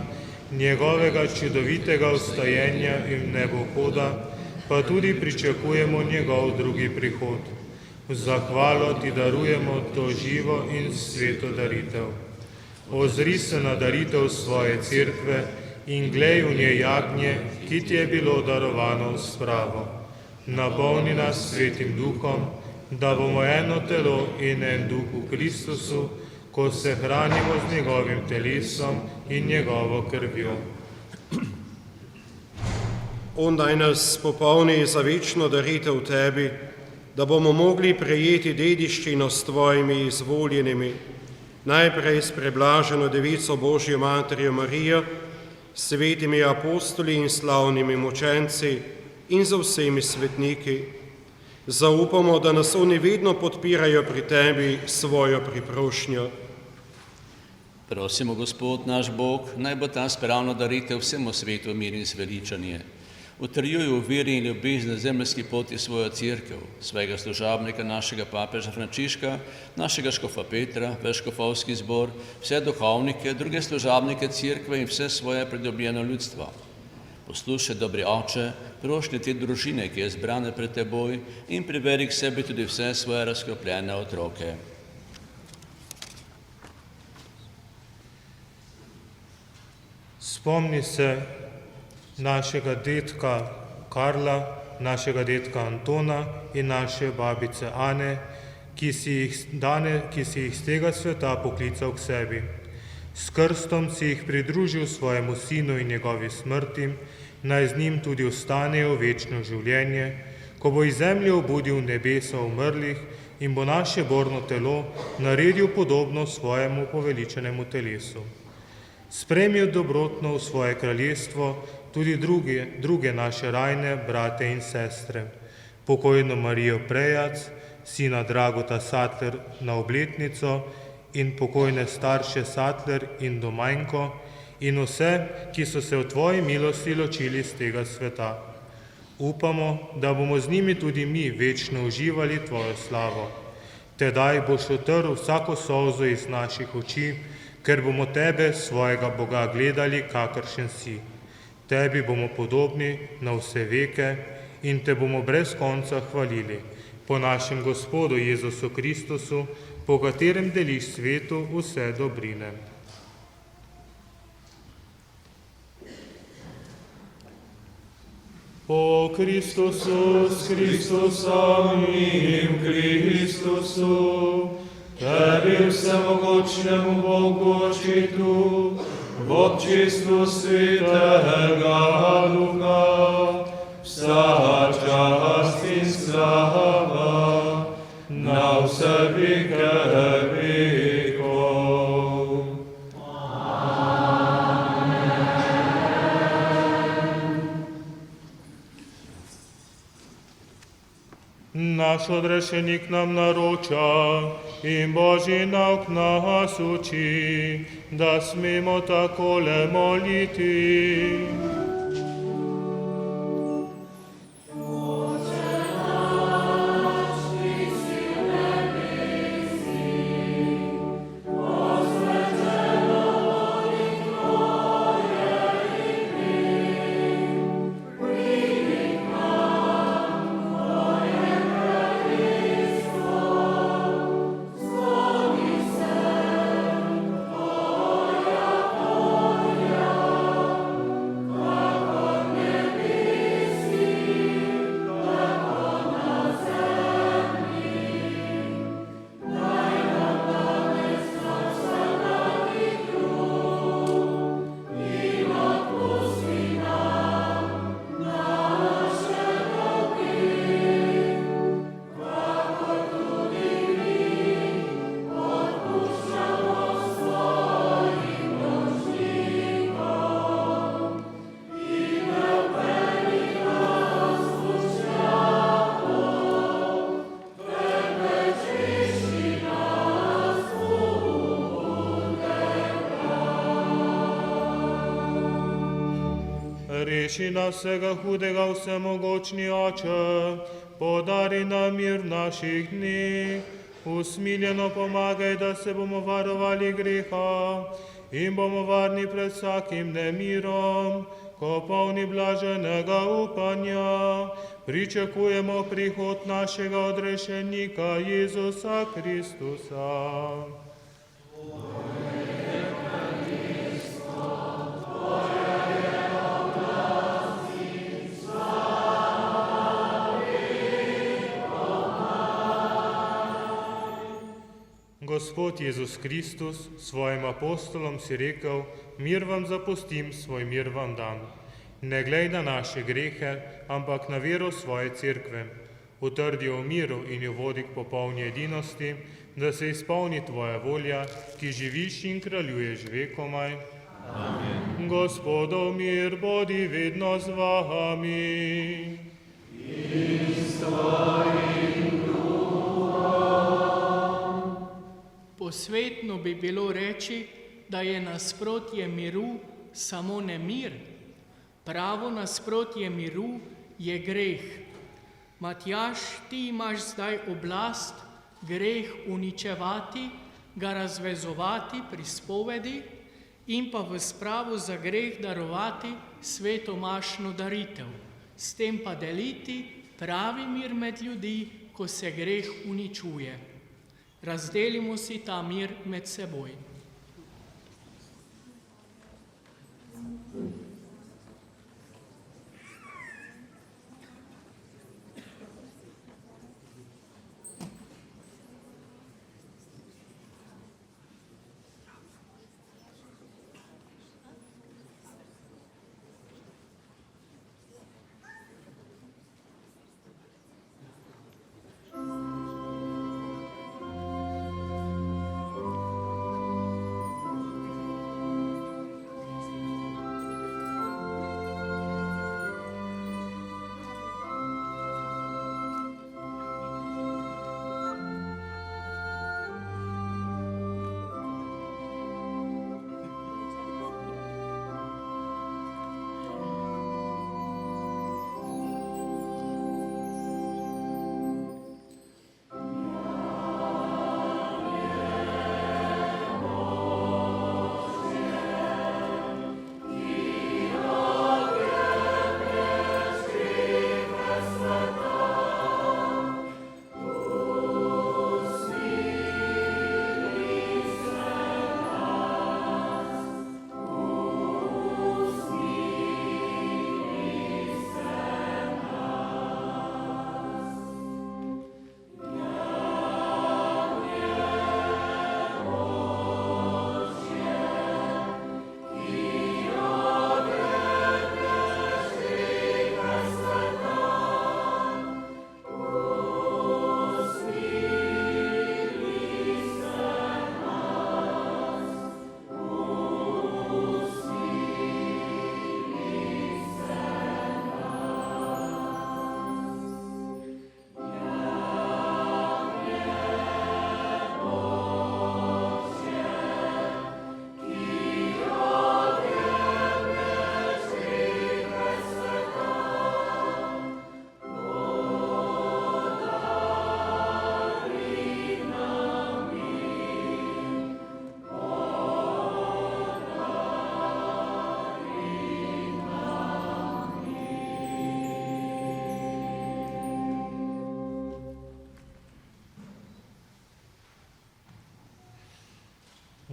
njegovega čudovitega vstajenja in nebohoda, pa tudi pričakujemo njegov drugi prihod. V zahvalo Ti darujemo to živo in sveto daritev. Ozri se na daritev svoje cerkve in glej v njej jagnje, ki Ti je bilo darovano v spravo. Napolni nas Svetim Duhom, da bomo eno telo in en duh v Kristusu, ko se hranimo z njegovim telesom in njegovo krvjo. On daj nas popolni za večno daritev Tebi, da bomo mogli prejeti dediščino s Tvojimi izvoljenimi, najprej s preblaženo Devico Božjo Materjo Marijo, svetimi apostoli in slavnimi mučenci in za vsemi svetniki. Zaupamo, da nas oni vedno podpirajo pri Tebi svojo priprošnjo. Prosimo, Gospod naš Bog, naj bo ta spravna daritev vsemu svetu mir in zveličanje. Utrjuj v veri in ljubezni zemeljski poti svojo cerkev, svojega služabnika, našega papeža Frančiška, našega škofa Petra, ves škofovski zbor, vse duhovnike, druge služabnike cerkve in vse svoje pridobljeno ljudstvo. Poslušaj, dobri Oče, prošnje te družine, ki je zbrana pred Teboj, in priberi k sebi tudi vse svoje razkropljene otroke. Spomni se našega dedka Karla, našega dedka Antona in naše babice Ane, ki si jih z tega sveta poklical k sebi. S krstom si jih pridružil svojemu sinu in njegovi smrti, naj z njim tudi ostanejo večno življenje, ko bo iz zemlje obudil nebesa umrlih in bo naše borno telo naredil podobno svojemu poveličenemu telesu. Sprejmi dobrotno v svoje kraljestvo tudi druge naše rajne brate in sestre, pokojno Marijo Prejac, sina Dragota Satler na obletnico in pokojne starše Satler in Domajnko in vse, ki so se v Tvoji milosti ločili z tega sveta. Upamo, da bomo z njimi tudi mi večno uživali Tvojo slavo. Tedaj boš otrl vsako solzo iz naših oči, ker bomo Tebe, svojega Boga, gledali, kakršen si. Tebi bomo podobni na vse veke in Te bomo brez konca hvalili. Po našem Gospodu Jezusu Kristusu, po katerem deliš svetu vse dobrine. Po Kristusu, s Kristusom in Kristusu, Tebi vsemogočnemu Bogu Očitu, v občestvu Svetega Duha, vsa čast in slava na vse veke vekov. Naš odrešenik nam naroča in Božji nauk nas uči, da smemo takole moliti. Reši nas vsega hudega, vsemogočni Oče, podari nam mir v naših dneh, usmiljeno pomagaj, da se bomo varovali greha in bomo varni pred vsakim nemirom, ko polni blaženega upanja, pričakujemo prihod našega odrešenika Jezusa Kristusa. Gospod Jezus Kristus, svojim apostolom si rekel, mir vam zapustim, svoj mir vam dam. Ne glej na naše grehe, ampak na vero svoje cerkve. Utrdi jo v miru in jo vodi k popolni edinosti, da se izpolni tvoja volja, ki živiš in kraljuješ vekomaj. Amen. Gospodov mir bodi vedno z vami. In s tvojim Posvetno bi bilo reči, da je nasprotje miru samo nemir. Pravo nasprotje miru je greh. Matjaž, ti imaš zdaj oblast greh uničevati, ga razvezovati pri spovedi in pa v spravu za greh darovati svetomašno daritev. S tem pa deliti pravi mir med ljudi, ko se greh uničuje. Razdelimo si ta mir med seboj.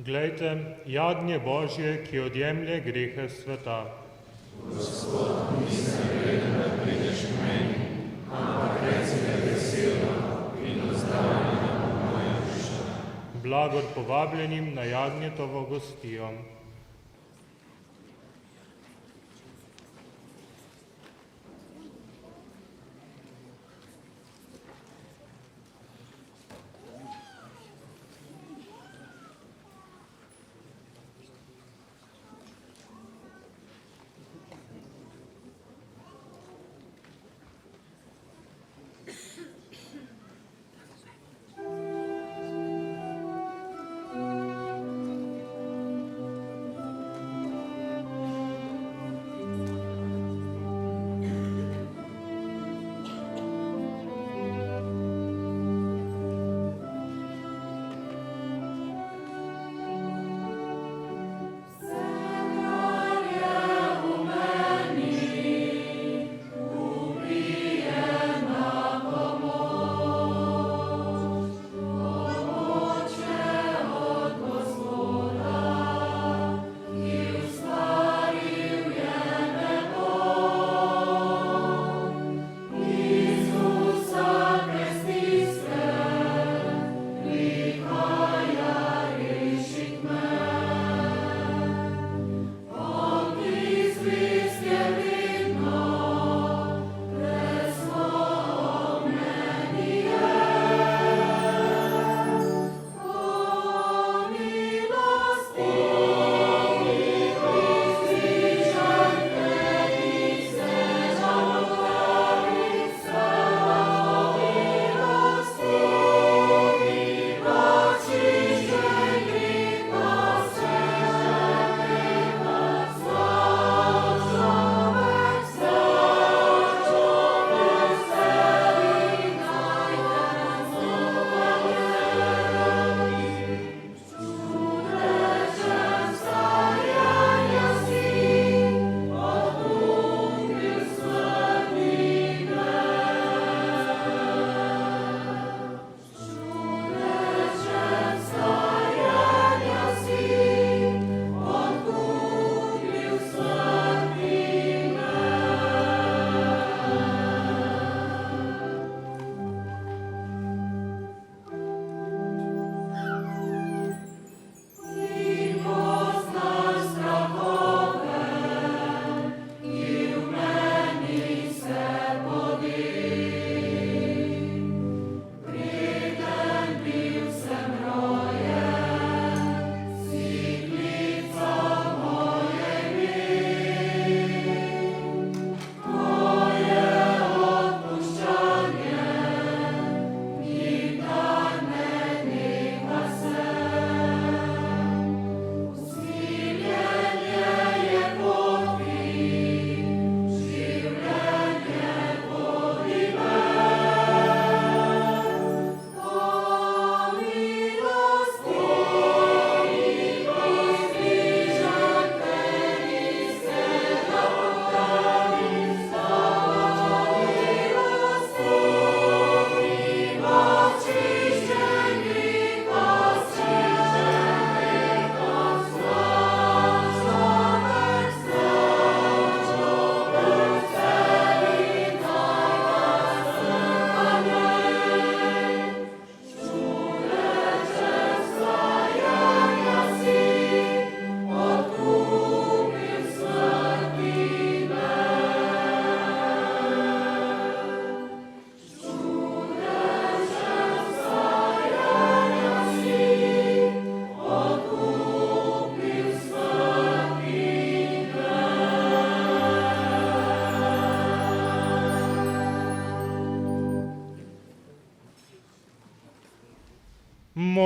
Glejte, jagnje Božje, ki odjemlje grehe sveta. Gospod, nisem vreden, da prideš k meni, ampak reci le besedo in ozdravi nam moja duša. Blagor povabljenim na jagnjetovo gostijo.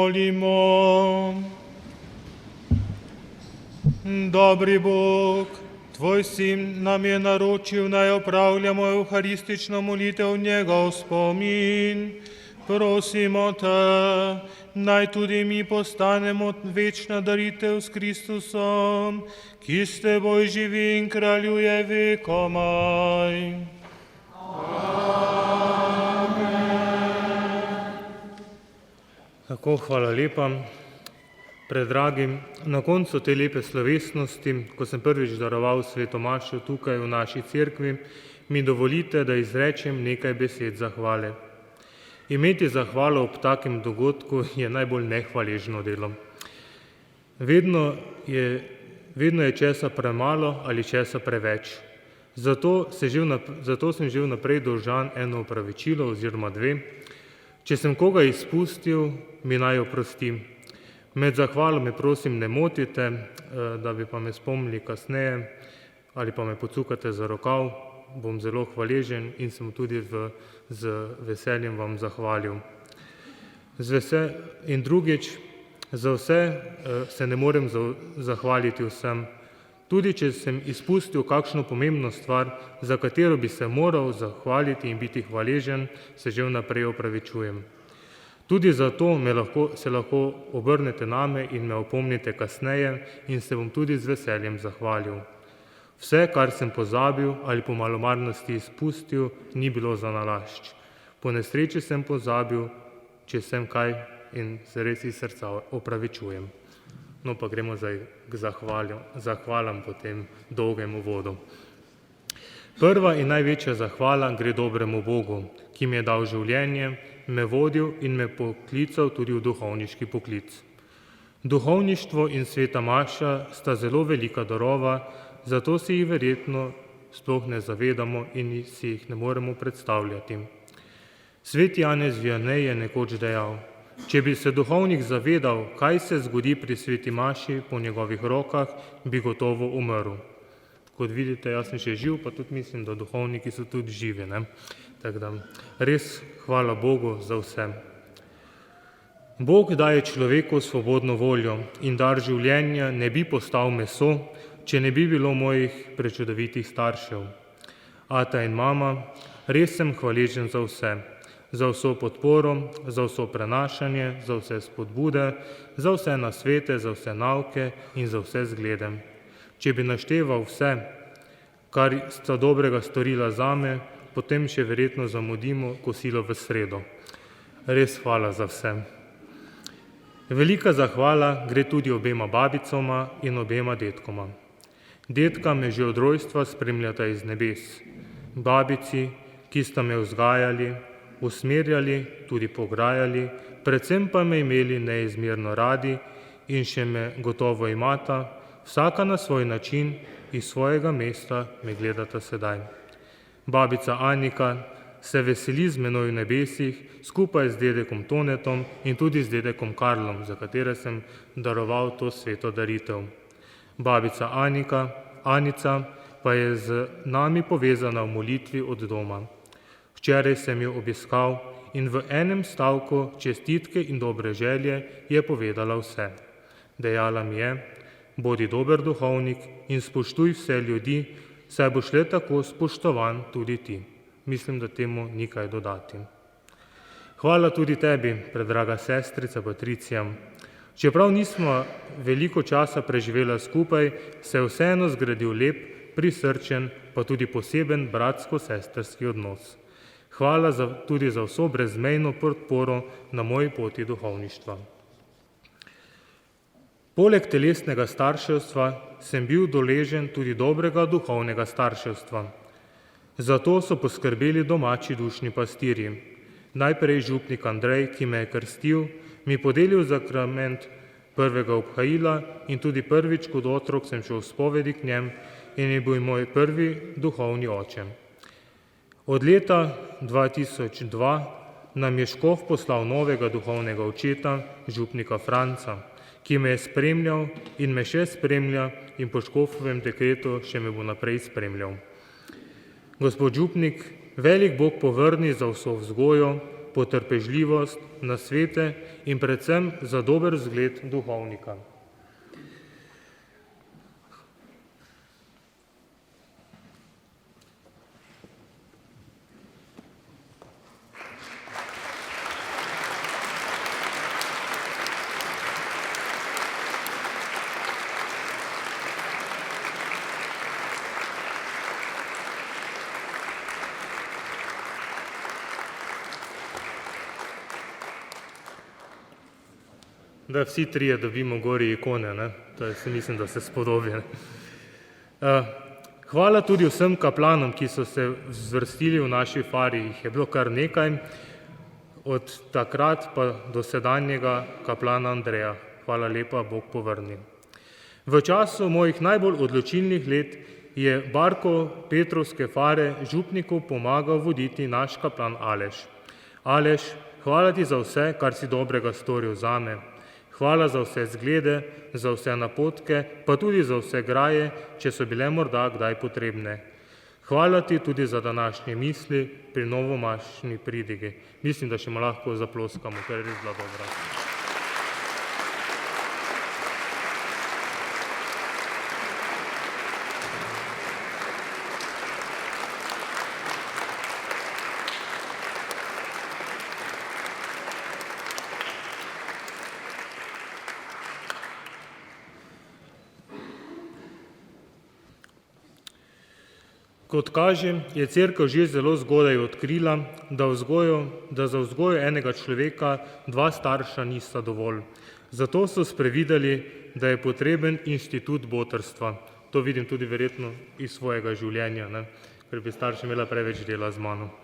Molimo. Dobri Bog, Tvoj Sin nam je naročil, naj opravljamo evharistično molitev v njegov spomin. Prosimo Te, naj tudi mi postanemo večna daritev s Kristusom, ki s Teboj živi in kraljuje vekomaj. Tako, hvala lepa. Predragim, na koncu te lepe slovesnosti, ko sem prvič daroval sveto mašo tukaj v naši cerkvi, mi dovolite, da izrečem nekaj besed zahvale. Imeti zahvalo ob takem dogodku je najbolj nehvaležno delo. Vedno je česa premalo ali česa preveč. Zato sem že vnaprej dolžan eno opravičilo oziroma dve. Če sem koga izpustil, mi naj oprostim. Med zahvalo me prosim ne motite, da bi pa me spomnili kasneje ali pa me pocukate za rokav, bom zelo hvaležen in sem tudi z veseljem vam zahvalil. In drugič, za vse se ne morem zahvaliti vsem. Tudi če sem izpustil kakšno pomembno stvar, za katero bi se moral zahvaliti in biti hvaležen, se že vnaprej opravičujem. Tudi zato se lahko obrnete name in me opomnite kasneje in se bom tudi z veseljem zahvalil. Vse, kar sem pozabil ali po malomarnosti izpustil, ni bilo za nalašč. Po nesreči sem pozabil, če sem kaj in se res iz srca opravičujem. No pa gremo zdaj k zahvalam po tem dolgem uvodu. Prva in največja zahvala gre dobremu Bogu, ki mi je dal življenje, me vodil in me poklical tudi v duhovniški poklic. Duhovništvo in sveta maša sta zelo velika darova, zato si jih verjetno sploh ne zavedamo in si jih ne moremo predstavljati. Sveti Janez Vianney je nekoč dejal: če bi se duhovnik zavedal, kaj se zgodi pri sveti maši po njegovih rokah, bi gotovo umrl. Kot vidite, jaz sem še živ, pa tudi mislim, da duhovniki so tudi živi. Tako da res hvala Bogu za vse. Bog daje človeku svobodno voljo in dar življenja ne bi postal meso, če ne bi bilo mojih prečudovitih staršev. Ata in mama, res sem hvaležen za vse. Za vso podporo, za vso prenašanje, za vse spodbude, za vse nasvete, za vse nauke in za vse zglede. Če bi našteval vse, kar sta dobrega storila zame, potem še verjetno zamudimo kosilo v sredo. Res hvala za vse. Velika zahvala gre tudi obema babicama in obema dedkoma. Dedka me že od rojstva spremljata iz nebes. Babici, ki sta me vzgajali, usmerjali, tudi pograjali, predvsem pa me imeli neizmerno radi in še me gotovo imata, vsaka na svoj način iz svojega mesta me gledata sedaj. Babica Anika se veseli z menoj v nebesih, skupaj z dedekom Tonetom in tudi z dedekom Karlom, za katere sem daroval to sveto daritev. Babica Anica pa je z nami povezana v molitvi od doma. Včeraj sem jo obiskal in v enem stavku čestitke in dobre želje je povedala vse. Dejala mi je: bodi dober duhovnik in spoštuj vse ljudi, saj boš le tako spoštovan tudi ti. Mislim, da temu ni kaj dodati. Hvala tudi tebi, predraga sestrica Patricija. Čeprav nismo veliko časa preživela skupaj, se je vseeno zgradil lep, prisrčen, pa tudi poseben bratsko-sestrski odnos. Hvala tudi za vso brezmejno podporo na moji poti duhovništva. Poleg telesnega starševstva sem bil deležen tudi dobrega duhovnega starševstva. Zato so poskrbeli domači dušni pastirji. Najprej župnik Andrej, ki me je krstil, mi podelil zakrament prvega obhajila in tudi prvič kot otrok sem šel v spovedi k njem in je bil moj prvi duhovni oče. Od leta 2002 nam je škof poslal novega duhovnega očeta, župnika Franca, ki me je spremljal in me še spremlja in po škofovem dekretu še me bo naprej spremljal. Gospod župnik, velik Bog povrni za vso vzgojo, potrpežljivost, nasvete in predvsem za dober vzgled duhovnika. da vsi trije dobimo gori ikone, ne? To je, mislim, da se spodobi. Hvala tudi vsem kaplanom, ki so se zvrstili v naši fari. Jih je bilo kar nekaj, od takrat pa do sedanjega kaplana Andreja. Hvala lepa, Bog povrni. V času mojih najbolj odločilnih let je barko Petrovske fare župniku pomagal voditi naš kaplan Aleš. Aleš, hvala ti za vse, kar si dobrega storil zame. Hvala za vse zglede, za vse napotke, pa tudi za vse graje, če so bile morda kdaj potrebne. Hvala ti tudi za današnje misli pri novomašni pridigi. Mislim, da še mu lahko zaploskamo, ker je res bila dobra. Kot kaže, je Cerkev že zelo zgodaj odkrila, da za vzgojo enega človeka dva starša nista dovolj. Zato so sprevideli, da je potreben inštitut botrstva. To vidim tudi verjetno iz svojega življenja, ne? Ker bi starša imela preveč dela z mano.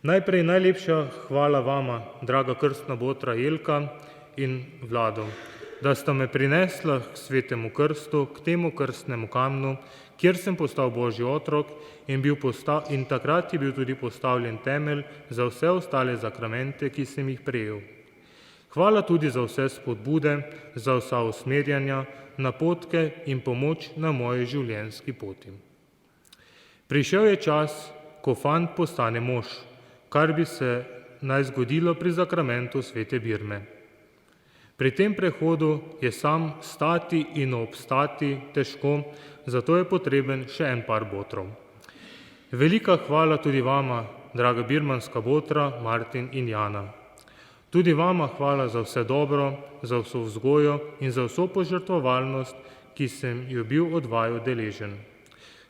Najprej najlepša hvala vama, draga krstna botra Jelka in Vlado, da sta me prinesla k svetemu krstu, k temu krstnemu kamnu, kjer sem postal Božji otrok in takrat je bil tudi postavljen temelj za vse ostale zakramente, ki sem jih prejel. Hvala tudi za vse spodbude, za vsa usmerjanja, napotke in pomoč na moji življenjski poti. Prišel je čas, ko fant postane mož, kar bi se naj zgodilo pri zakramentu svete birme. Pri tem prehodu je sam stati in obstati težko, zato je potreben še en par botrov. Velika hvala tudi vama, draga birmanska botra Martin in Jana. Tudi vama hvala za vse dobro, za vso vzgojo in za vso požrtvovalnost, ki sem jo bil od vaju deležen.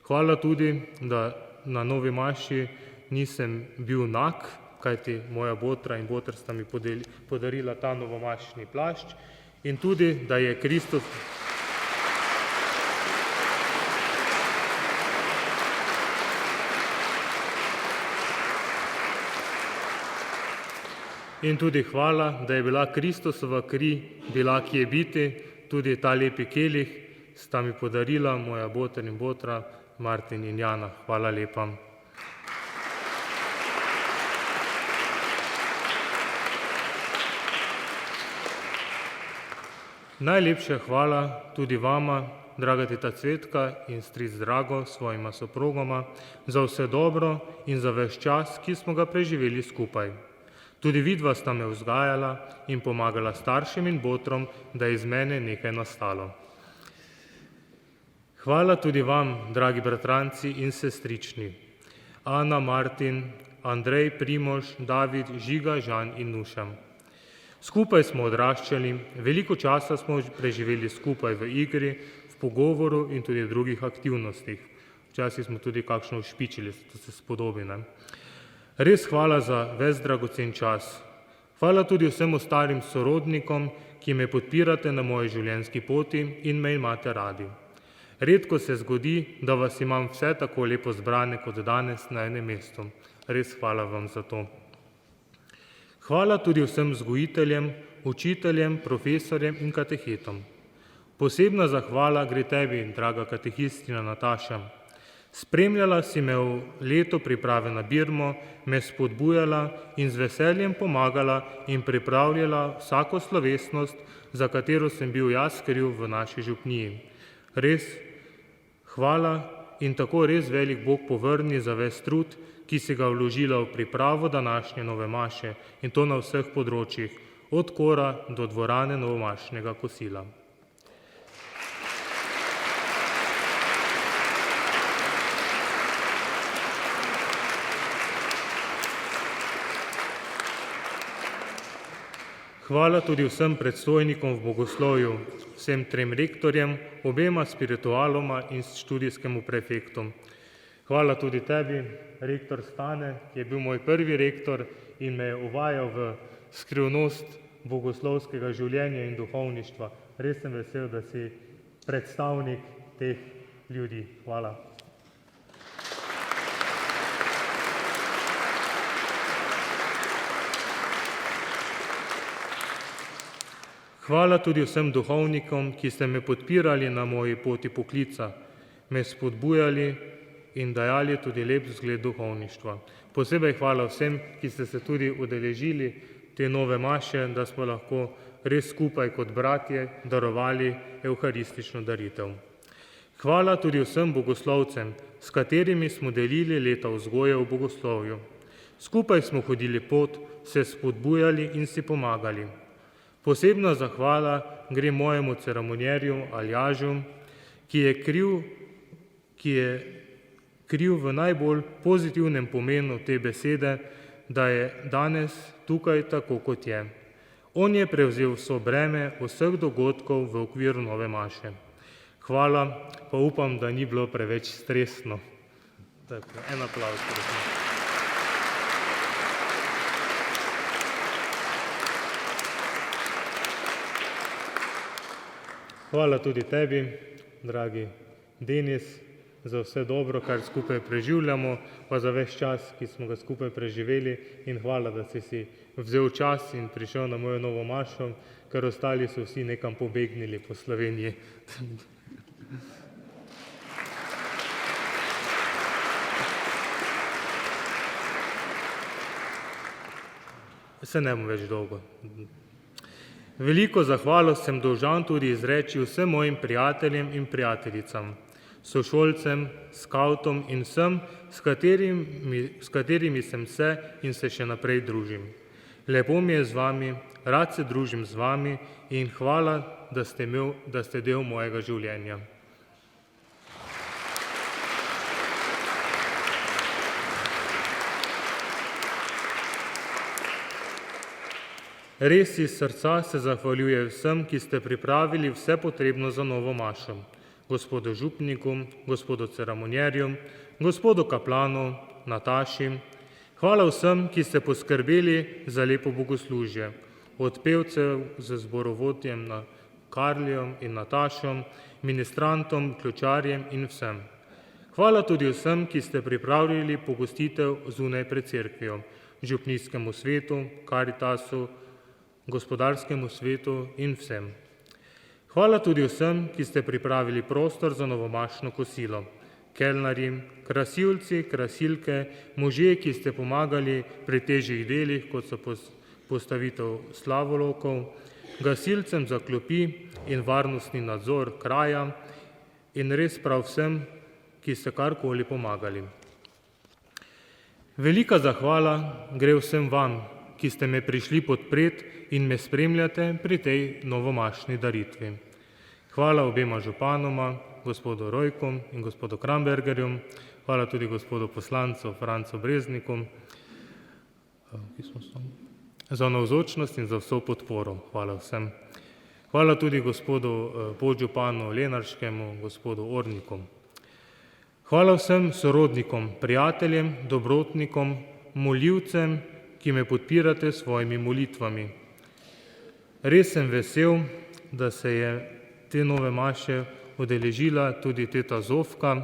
Hvala tudi, da na novi maši nisem bil nag, kajti moja botra in botr sta mi podarila ta novomašni plašč in tudi, da je Kristus in tudi hvala, da je bila Kristusova kri bila kje biti, tudi ta lepi kelih sta mi podarila moja botr in botra Martin in Jana. Hvala lepa. Najlepša hvala tudi vama, draga teta Cvetka in stric Drago s svojima soprogoma, za vse dobro in za ves čas, ki smo ga preživeli skupaj. Tudi vidva sta me vzgajala in pomagala staršem in botrom, da je iz mene nekaj nastalo. Hvala tudi vam, dragi bratranci in sestrični, Ana, Martin, Andrej, Primož, David, Žiga, Žan in Nuša. Skupaj smo odraščali, veliko časa smo preživeli skupaj v igri, v pogovoru in tudi v drugih aktivnostih. Včasih smo tudi kakšno ušpičili, to se spodobi, ne? Res hvala za ves dragocen čas. Hvala tudi vsem ostalim sorodnikom, ki me podpirate na moji življenjski poti in me imate radi. Redko se zgodi, da vas imam vse tako lepo zbrane kot danes na enem mestu. Res hvala vam za to. Hvala tudi vsem vzgojiteljem, učiteljem, profesorjem in katehetom. Posebna zahvala gre tebi, draga katehistina Nataša. Spremljala si me v letu priprave na birmo, me spodbujala in z veseljem pomagala in pripravljala vsako slovesnost, za katero sem bil jaz kriv v naši župniji. Res hvala in tako res velik Bog povrni za ves trud, ki si ga vložila v pripravo današnje nove maše in to na vseh področjih, od kora do dvorane novomašnega kosila. Hvala tudi vsem predstojnikom v bogoslovju, vsem trem rektorjem, obema spiritualoma in študijskemu prefektu. Hvala tudi tebi, rektor Stane, ki je bil moj prvi rektor in me je uvajal v skrivnost bogoslovskega življenja in duhovništva. Res sem vesel, da si predstavnik teh ljudi. Hvala. Hvala tudi vsem duhovnikom, ki ste me podpirali na moji poti poklica, me spodbujali in dajali tudi lep zgled duhovništva. Posebej hvala vsem, ki ste se tudi udeležili te nove maše, da smo lahko res skupaj kot bratje darovali evharistično daritev. Hvala tudi vsem bogoslovcem, s katerimi smo delili leta vzgoje v bogoslovju. Skupaj smo hodili pot, se spodbujali in si pomagali. Posebna zahvala gre mojemu ceremonierju Aljažu, ki je kriv v najbolj pozitivnem pomenu te besede, da je danes tukaj tako, kot je. On je prevzel vso breme vseh dogodkov v okviru nove maše. Hvala, pa upam, da ni bilo preveč stresno. Tako, en aplavz, prosim. Hvala tudi tebi, dragi Denis, za vse dobro, kar skupaj preživljamo, pa za ves čas, ki smo ga skupaj preživeli, in hvala, da si vzel čas in prišel na mojo novo mašo, ker ostali so vsi nekam pobegnili po Sloveniji. Se ne bom več dolgo. Veliko zahvalo sem dolžan tudi izreči vsem mojim prijateljem in prijateljicam, sošolcem, skavtom in vsem, s katerimi sem se in se še naprej družim. Lepo mi je z vami, rad se družim z vami in hvala, da ste del mojega življenja. Res iz srca se zahvaljujem vsem, ki ste pripravili vse potrebno za novo mašo. Gospodu župniku, gospodu ceremonierju, gospodu kaplanu, Nataši. Hvala vsem, ki ste poskrbeli za lepo bogoslužje. Od pevcev z zborovodjem Karlijem in Natašom, ministrantom, ključarjem in vsem. Hvala tudi vsem, ki ste pripravili pogostitev zunaj pred cerkvijo, župnijskemu svetu, Karitasu, gospodarskemu svetu in vsem. Hvala tudi vsem, ki ste pripravili prostor za novomašno kosilo, kelnarji, krasilci, krasilke, možje, ki ste pomagali pri težjih delih, kot so postavitev slavolokov, gasilcem za klopi in varnostni nadzor kraja in res prav vsem, ki ste karkoli pomagali. Velika zahvala gre vsem vam, ki ste me prišli podpreti in me spremljate pri tej novomašni daritvi. Hvala obema županoma, gospodu Rojku in gospodu Krambergerju, hvala tudi gospodu poslancu Francu Brezniku za navzočnost in za vso podporo. Hvala vsem. Hvala tudi gospodu podžupanu Lenarškemu, gospodu Orniku. Hvala vsem sorodnikom, prijateljem, dobrotnikom, molivcem, ki me podpirate s svojimi molitvami. Res sem vesel, da se je te nove maše udeležila tudi teta Zofka,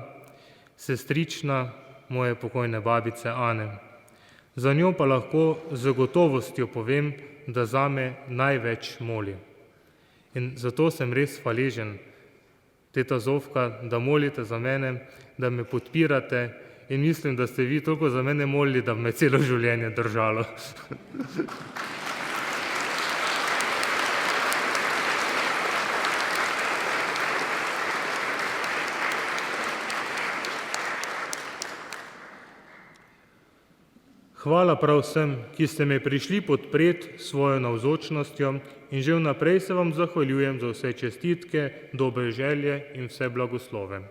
sestrična moje pokojne babice Ane. Za njo pa lahko z gotovostjo povem, da zame največ moli. In zato sem res hvaležen, teta Zofka, da molite za mene, da me podpirate in mislim, da ste vi toliko za mene molili, da me celo življenje držalo. Hvala prav vsem, ki ste me prišli podpreti svojo navzočnostjo in že vnaprej se vam zahvaljujem za vse čestitke, dobre želje in vse blagoslove.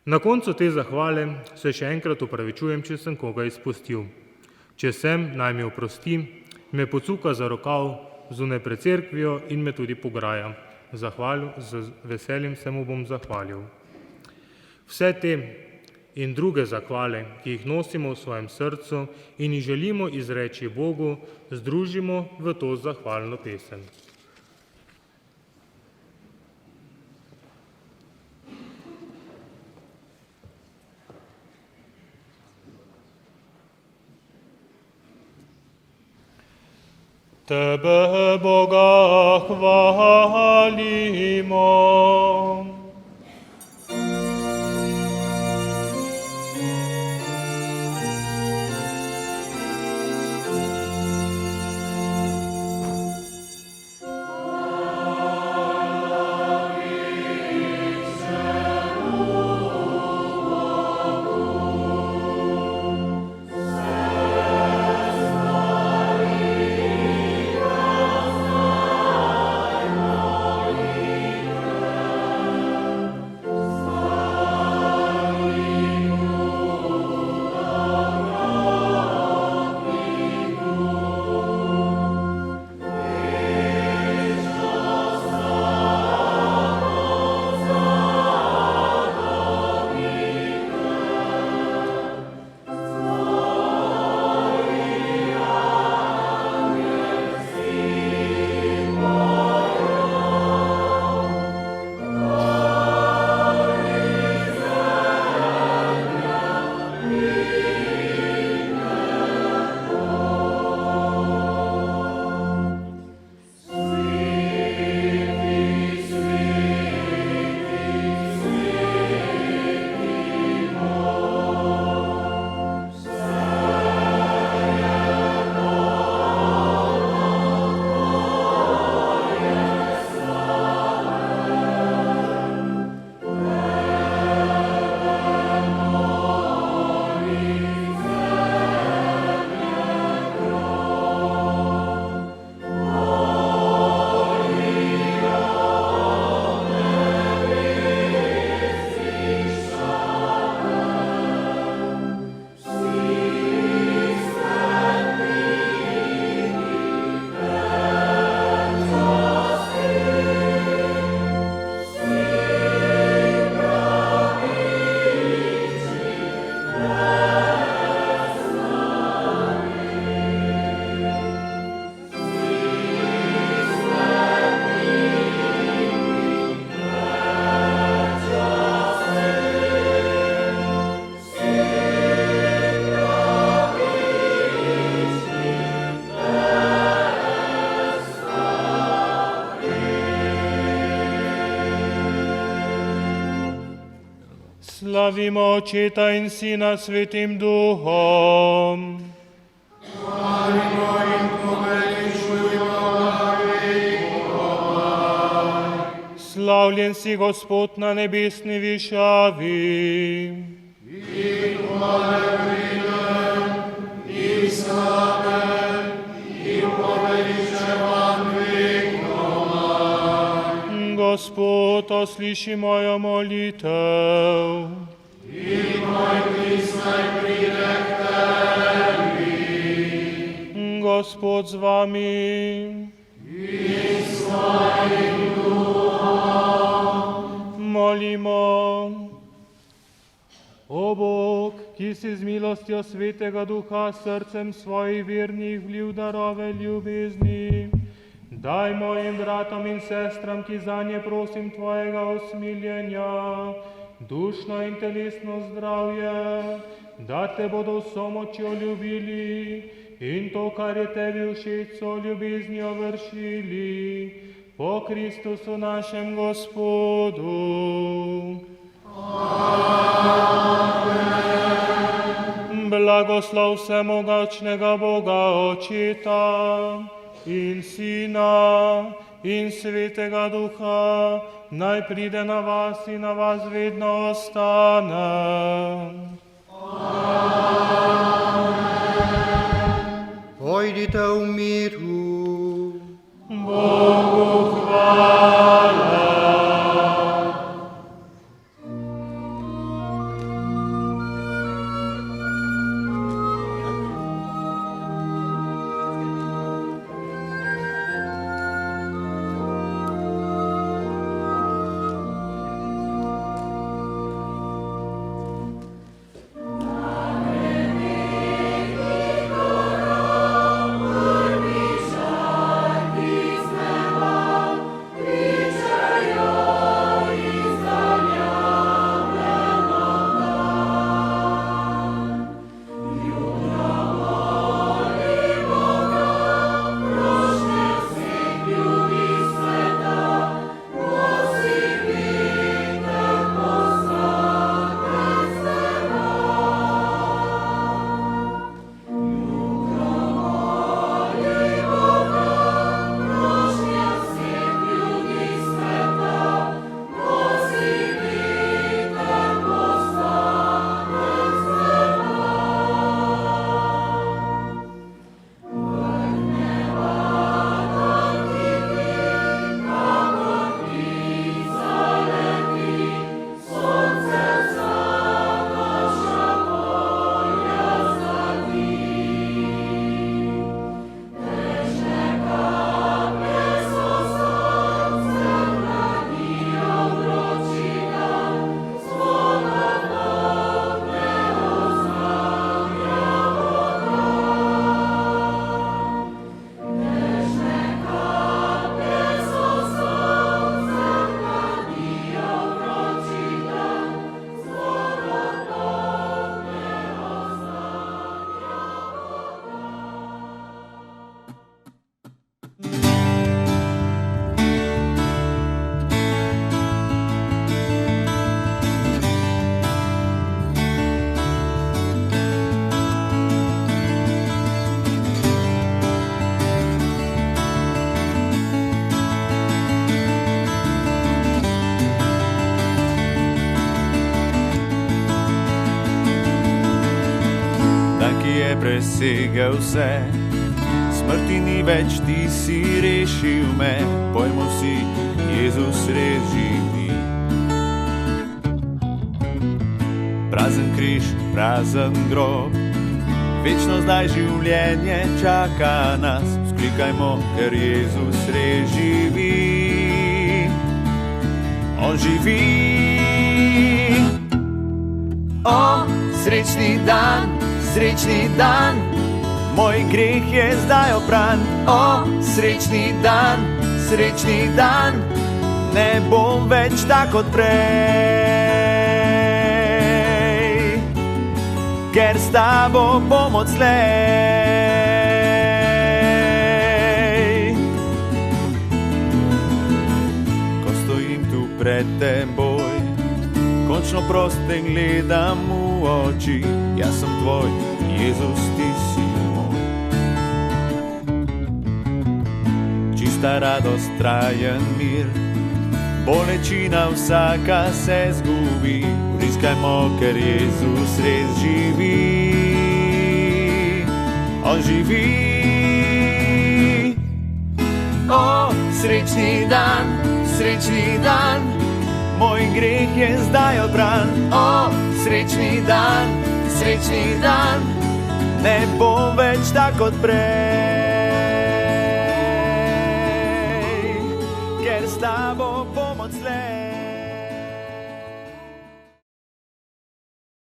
Na koncu te zahvale se še enkrat opravičujem, če sem koga izpustil. Če sem, naj mi oprosti, me pocuka za rokav zunaj pred cerkvijo in me tudi pograja. Z veseljem se mu bom zahvalil. Vse te in druge zahvale, ki jih nosimo v svojem srcu in jih želimo izreči Bogu, združimo v to zahvalno pesem. Tebe, Boga, hvalimo. Slavimo Očeta in Sina Svetim Duhom. Hvalimo in poveličujmo na vekova. Slavljen si Gospod na nebesni višavi. In hvale vreden, in slave, in poveličevan vekova. Gospod, osliši mojo molitev. In moj klis naj pride k tebi. Gospod z vami. In s tvojim duhom. Molimo. O Bog, ki si z milostjo Svetega Duha srcem svojih vernih vlil darove ljubezni, daj mojim bratom in sestram, ki zanje prosim tvojega usmiljenja, dušno in telesno zdravje, da te bodo vso močjo ljubili in to, kar je tebi všeč, so ljubeznijo vršili, po Kristusu našem Gospodu. Amen. Blagoslov vsemogočnega Boga Očeta in Sina in Svetega Duha, naj pride na vas in na vas vedno ostane. Pojdite v miru. Bogu hvala. dan, ki je presegel vse. Smrti ni več, ti si rešil me, pojmo vsi, Jezus res živi. Prazen križ, prazen grob, večno zdaj življenje čaka nas. Vzklikajmo, ker Jezus res živi. On živi. O, srečni dan, moj greh je zdaj opran. O, srečni dan, ne bom več tak kot prej, ker s tabo bom odslej. Ko stojim tu pred teboj, končno proste gledam v oči, jaz sem tvoj, Jezus, ti si moj. Čista radost, trajen mir, bolečina vsaka se zgubi. Vriskajmo, ker Jezus res živi. On živi. O, srečni dan, moj greh je zdaj odbran. O, srečni dan, ne bom več tak kot prej, ker s tabo bom odslej.